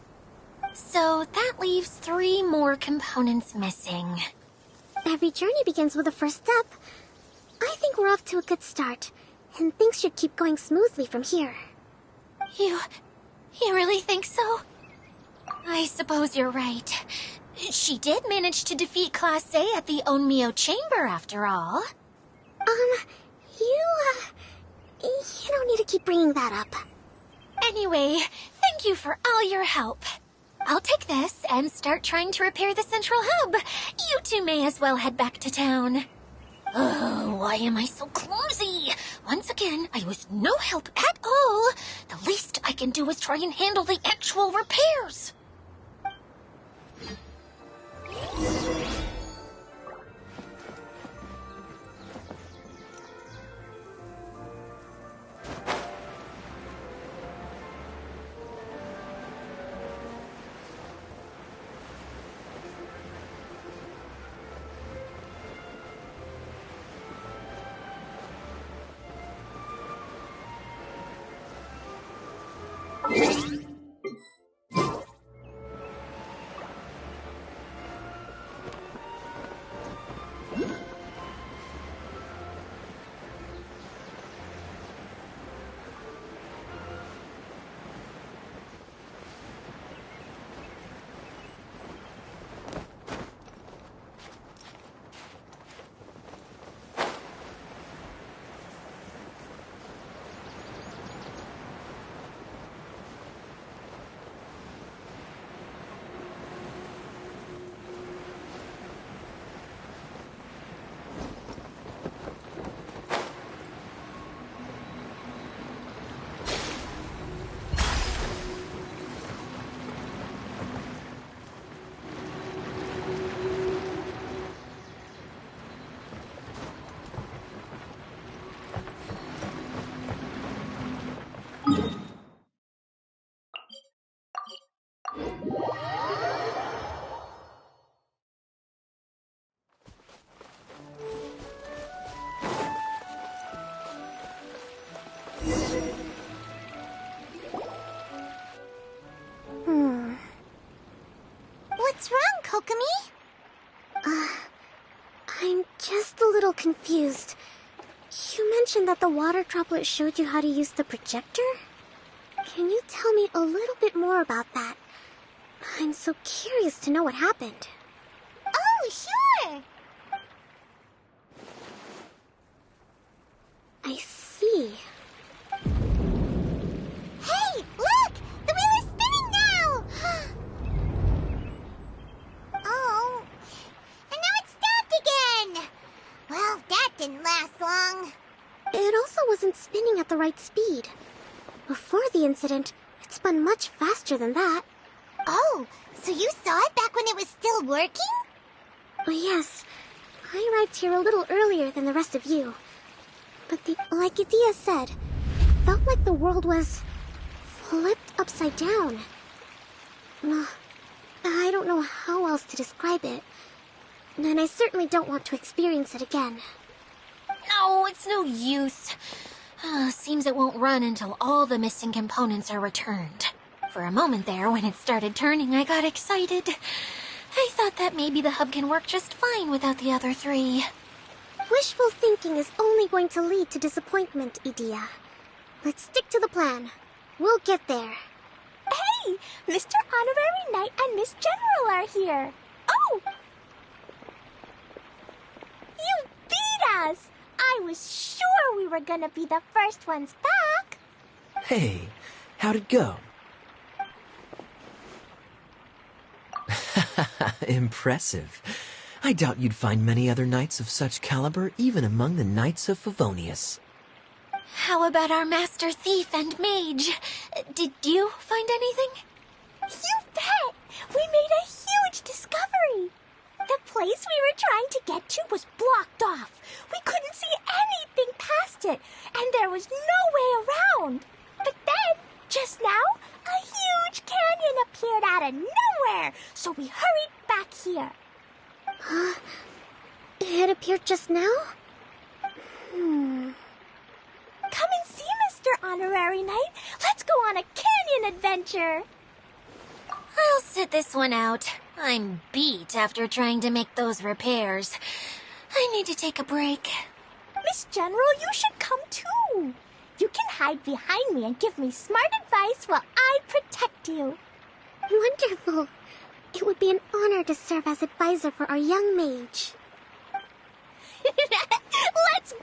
[SPEAKER 7] So that leaves 3 more components missing.
[SPEAKER 8] Every journey begins with a first step. I think we're off to a good start, and things should keep going smoothly from here.
[SPEAKER 7] You really think so? I suppose you're right. She did manage to defeat Class A at the Onmyo Chamber, after all.
[SPEAKER 8] You don't need to keep bringing that up.
[SPEAKER 7] Anyway, thank you for all your help. I'll take this and start trying to repair the central hub. You two may as well head back to town. Oh, why am I so clumsy? Once again, I was no help at all. The least I can do is try and handle the actual repairs.
[SPEAKER 1] What's wrong, Kokomi?
[SPEAKER 8] I'm just a little confused. You mentioned that the water droplet showed you how to use the projector? Can you tell me a little bit more about that? I'm so curious to know what happened.
[SPEAKER 1] Oh, sure!
[SPEAKER 8] I see.
[SPEAKER 1] Hey, look! The wheel is spinning now! Oh, and now it stopped again! Well, that didn't last long.
[SPEAKER 8] It also wasn't spinning at the right speed. Before the incident, it spun much faster than that.
[SPEAKER 1] Oh, so you saw it back when it was still working?
[SPEAKER 8] Oh, yes. I arrived here a little earlier than the rest of you. But like Idea said, it felt like the world was flipped upside down. I don't know how else to describe it. And I certainly don't want to experience it again.
[SPEAKER 7] No, it's no use. Seems it won't run until all the missing components are returned. For a moment there, when it started turning, I got excited. I thought that maybe the hub can work just fine without the other three.
[SPEAKER 8] Wishful thinking is only going to lead to disappointment, Idea. Let's stick to the plan. We'll get there.
[SPEAKER 3] Hey, Mr. Honorary Knight and Miss General are here. Oh! You beat us! I was sure we were gonna be the first ones back.
[SPEAKER 4] Hey, how'd it go? Impressive. I doubt you'd find many other knights of such caliber even among the Knights of Favonius.
[SPEAKER 7] How about our master thief and mage? Did you find anything?
[SPEAKER 3] You bet! We made a huge discovery. The place we were trying to get to was blocked off. We couldn't see anything past it, and there was no way around. But then, just now, a huge canyon appeared out of nowhere, so we hurried back here.
[SPEAKER 8] Huh? It appeared just now?
[SPEAKER 3] Come and see, Mr. Honorary Knight. Let's go on a canyon adventure.
[SPEAKER 7] I'll sit this one out. I'm beat after trying to make those repairs. I need to take a break.
[SPEAKER 3] Miss General, you should come too. You can hide behind me and give me smart advice while I protect you.
[SPEAKER 8] Wonderful. It would be an honor to serve as advisor for our young mage.
[SPEAKER 3] Let's go!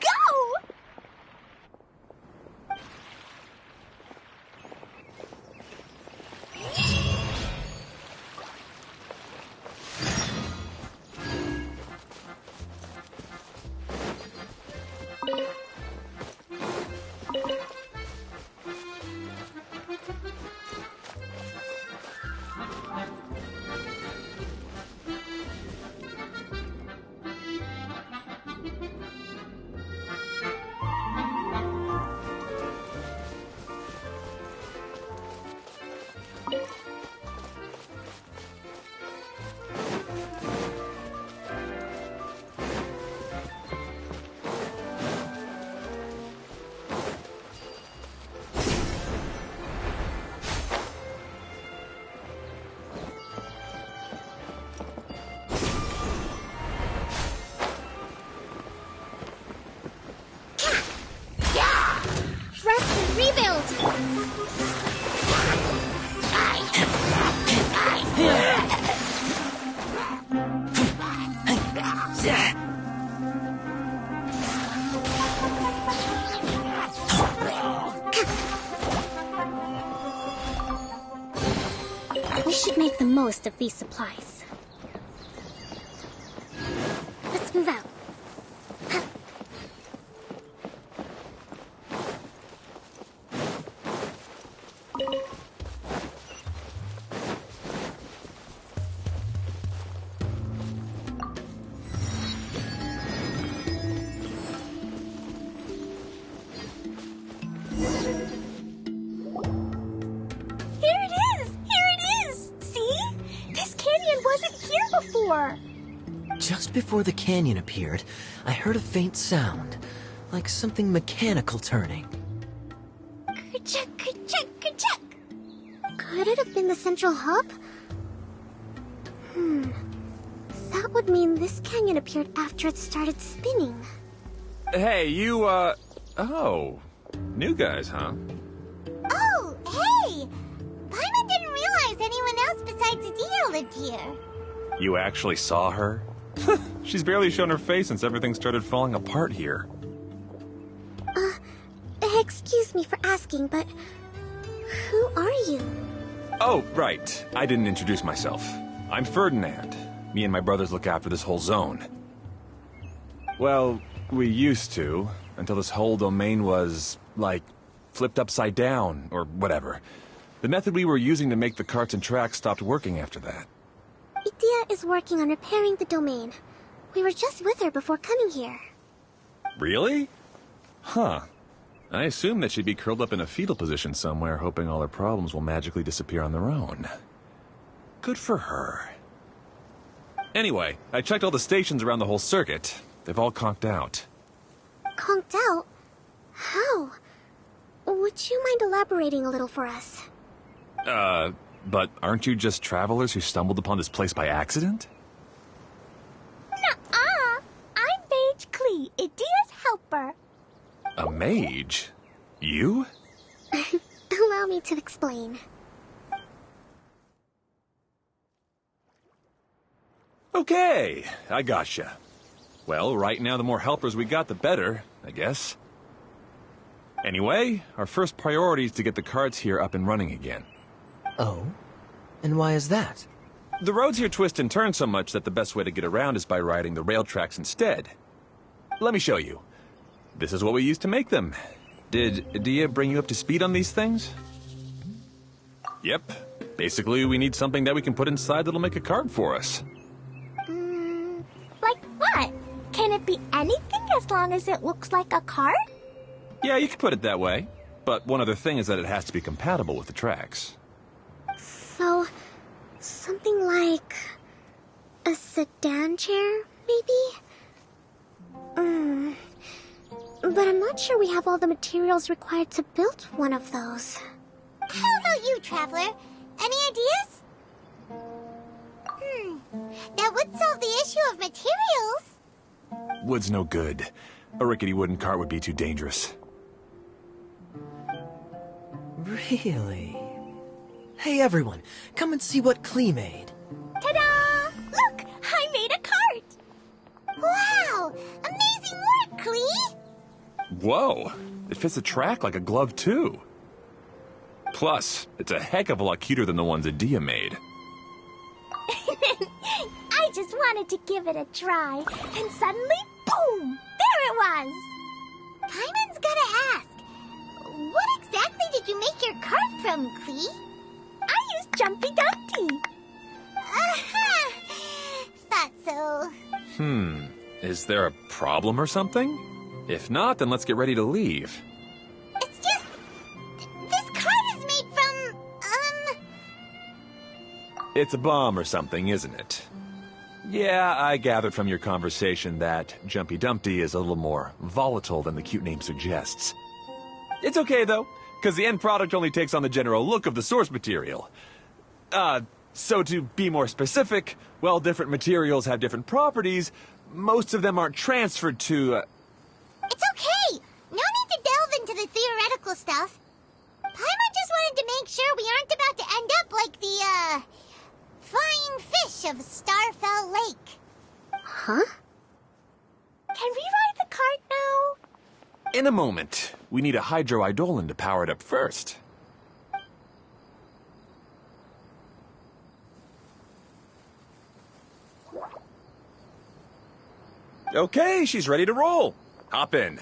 [SPEAKER 8] We should make the most of these supplies. Let's move out.
[SPEAKER 4] Just before the canyon appeared, I heard a faint sound, like something mechanical turning.
[SPEAKER 8] Ka-chuck, ka-chuck, ka-chuck. Could it have been the central hub? That would mean this canyon appeared after it started spinning.
[SPEAKER 9] Hey, you, oh. New guys, huh?
[SPEAKER 1] Oh, hey! Paimon didn't realize anyone else besides Adia lived here.
[SPEAKER 9] You actually saw her? She's barely shown her face since everything started falling apart here.
[SPEAKER 8] Excuse me for asking, but who are you?
[SPEAKER 9] Oh, right. I didn't introduce myself. I'm Ferdinand. Me and my brothers look after this whole zone. Well, we used to, until this whole domain was, like, flipped upside down, or whatever. The method we were using to make the carts and tracks stopped working after that.
[SPEAKER 8] Idia is working on repairing the domain. We were just with her before coming here.
[SPEAKER 9] Really? Huh. I assume that she'd be curled up in a fetal position somewhere, hoping all her problems will magically disappear on their own. Good for her. Anyway, I checked all the stations around the whole circuit. They've all conked out.
[SPEAKER 8] Conked out? How? Would you mind elaborating a little for us?
[SPEAKER 9] But aren't you just travelers who stumbled upon this place by accident?
[SPEAKER 3] Nuh-uh! I'm Mage Klee, Idia's helper.
[SPEAKER 9] A mage? You?
[SPEAKER 8] Allow me to explain.
[SPEAKER 9] Okay, I gotcha. Well, right now the more helpers we got, the better, I guess. Anyway, our first priority is to get the carts here up and running again.
[SPEAKER 4] Oh? And why is that?
[SPEAKER 9] The roads here twist and turn so much that the best way to get around is by riding the rail tracks instead. Let me show you. This is what we used to make them. Did Adia bring you up to speed on these things? Yep. Basically, we need something that we can put inside that'll make a cart for us.
[SPEAKER 3] Like what? Can it be anything as long as it looks like a cart?
[SPEAKER 9] Yeah, you could put it that way. But one other thing is that it has to be compatible with the tracks.
[SPEAKER 8] So, something like a sedan chair, maybe? But I'm not sure we have all the materials required to build one of those.
[SPEAKER 1] How about you, Traveler? Any ideas? That would solve the issue of materials.
[SPEAKER 9] Wood's no good. A rickety wooden cart would be too dangerous.
[SPEAKER 4] Really? Hey everyone, come and see what Klee made.
[SPEAKER 3] Ta-da! Look! I made a cart!
[SPEAKER 1] Wow! Amazing work, Klee!
[SPEAKER 9] Whoa! It fits the track like a glove, too. Plus, it's a heck of a lot cuter than the ones Adia made.
[SPEAKER 3] I just wanted to give it a try, and suddenly, boom! There it was!
[SPEAKER 1] Paimon's gotta ask, what exactly did you make your cart from, Klee?
[SPEAKER 3] I used Jumpy Dumpty.
[SPEAKER 1] Aha! Thought so.
[SPEAKER 9] Is there a problem or something? If not, then let's get ready to leave.
[SPEAKER 1] It's just... this cart is made from,
[SPEAKER 9] It's a bomb or something, isn't it? Yeah, I gathered from your conversation that Jumpy Dumpty is a little more volatile than the cute name suggests. It's okay, though, because the end product only takes on the general look of the source material. So to be more specific, while different materials have different properties, most of them aren't transferred to,
[SPEAKER 1] It's okay! No need to delve into the theoretical stuff. Paimon just wanted to make sure we aren't about to end up like the, flying fish of Starfell Lake.
[SPEAKER 8] Huh?
[SPEAKER 3] Can we ride the cart now?
[SPEAKER 9] In a moment. We need a hydroidolin to power it up first. Okay, she's ready to roll. Hop in.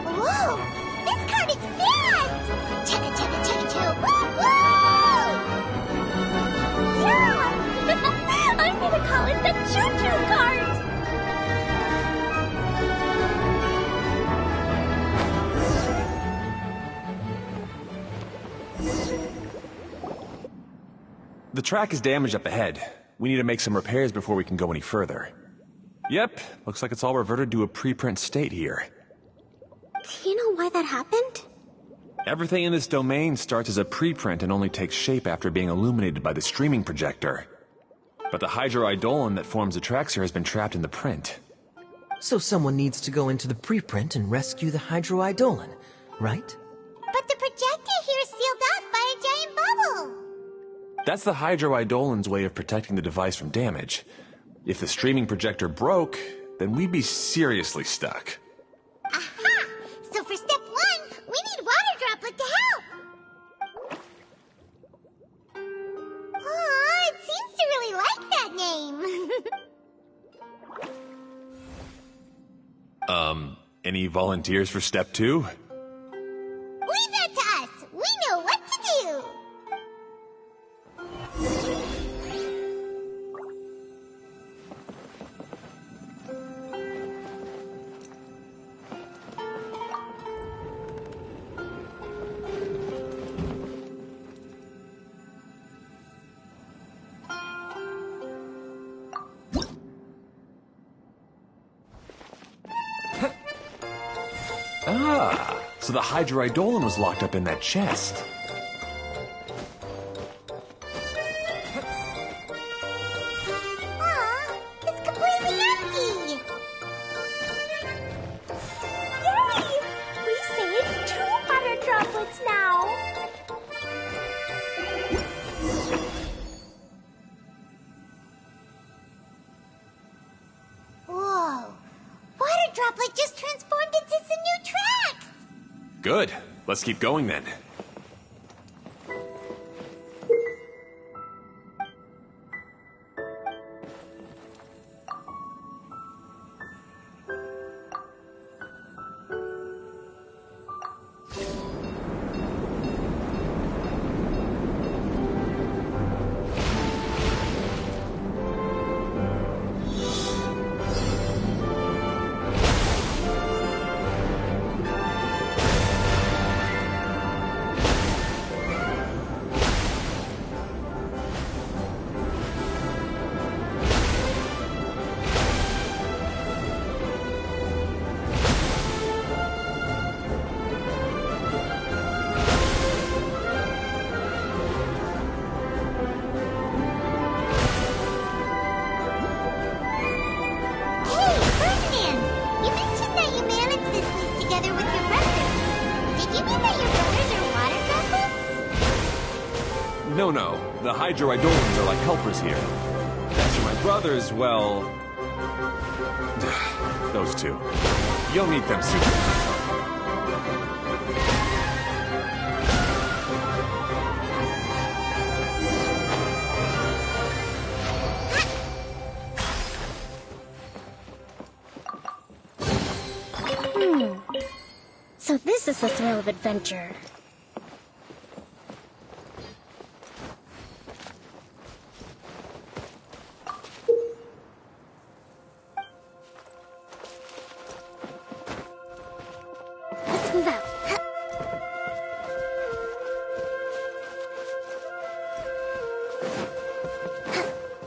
[SPEAKER 1] Whoa! This cart is fast! Chugga chugga chugga chugga! Woo woo!
[SPEAKER 3] Yeah! I'm gonna call it the choo-choo cart!
[SPEAKER 9] The track is damaged up ahead. We need to make some repairs before we can go any further. Yep, looks like it's all reverted to a preprint state here.
[SPEAKER 8] Do you know why that happened?
[SPEAKER 9] Everything in this domain starts as a preprint and only takes shape after being illuminated by the streaming projector. But the hydroidolin that forms the tracks here has been trapped in the print.
[SPEAKER 4] So someone needs to go into the preprint and rescue the hydroidolin, right?
[SPEAKER 1] But the projector here is sealed off by a giant bubble.
[SPEAKER 9] That's the hydroidolin's way of protecting the device from damage. If the streaming projector broke, then we'd be seriously stuck.
[SPEAKER 1] Aha! So for step one, we need Water Droplet to help. Aw, it seems to really like that name.
[SPEAKER 9] Any volunteers for step two?
[SPEAKER 1] Leave that to us. We know what to do.
[SPEAKER 9] Ah, so the hydroidolin was locked up in that chest.
[SPEAKER 1] Aw, it's completely empty.
[SPEAKER 3] Yay! We saved 2 water droplets now!
[SPEAKER 1] Whoa. Water Droplet just transformed into some new tracks.
[SPEAKER 9] Good. Let's keep going then. No, the Hydroidolans are like helpers here. As for my brothers, well... those two. You'll meet them soon.
[SPEAKER 8] So this is the thrill of adventure.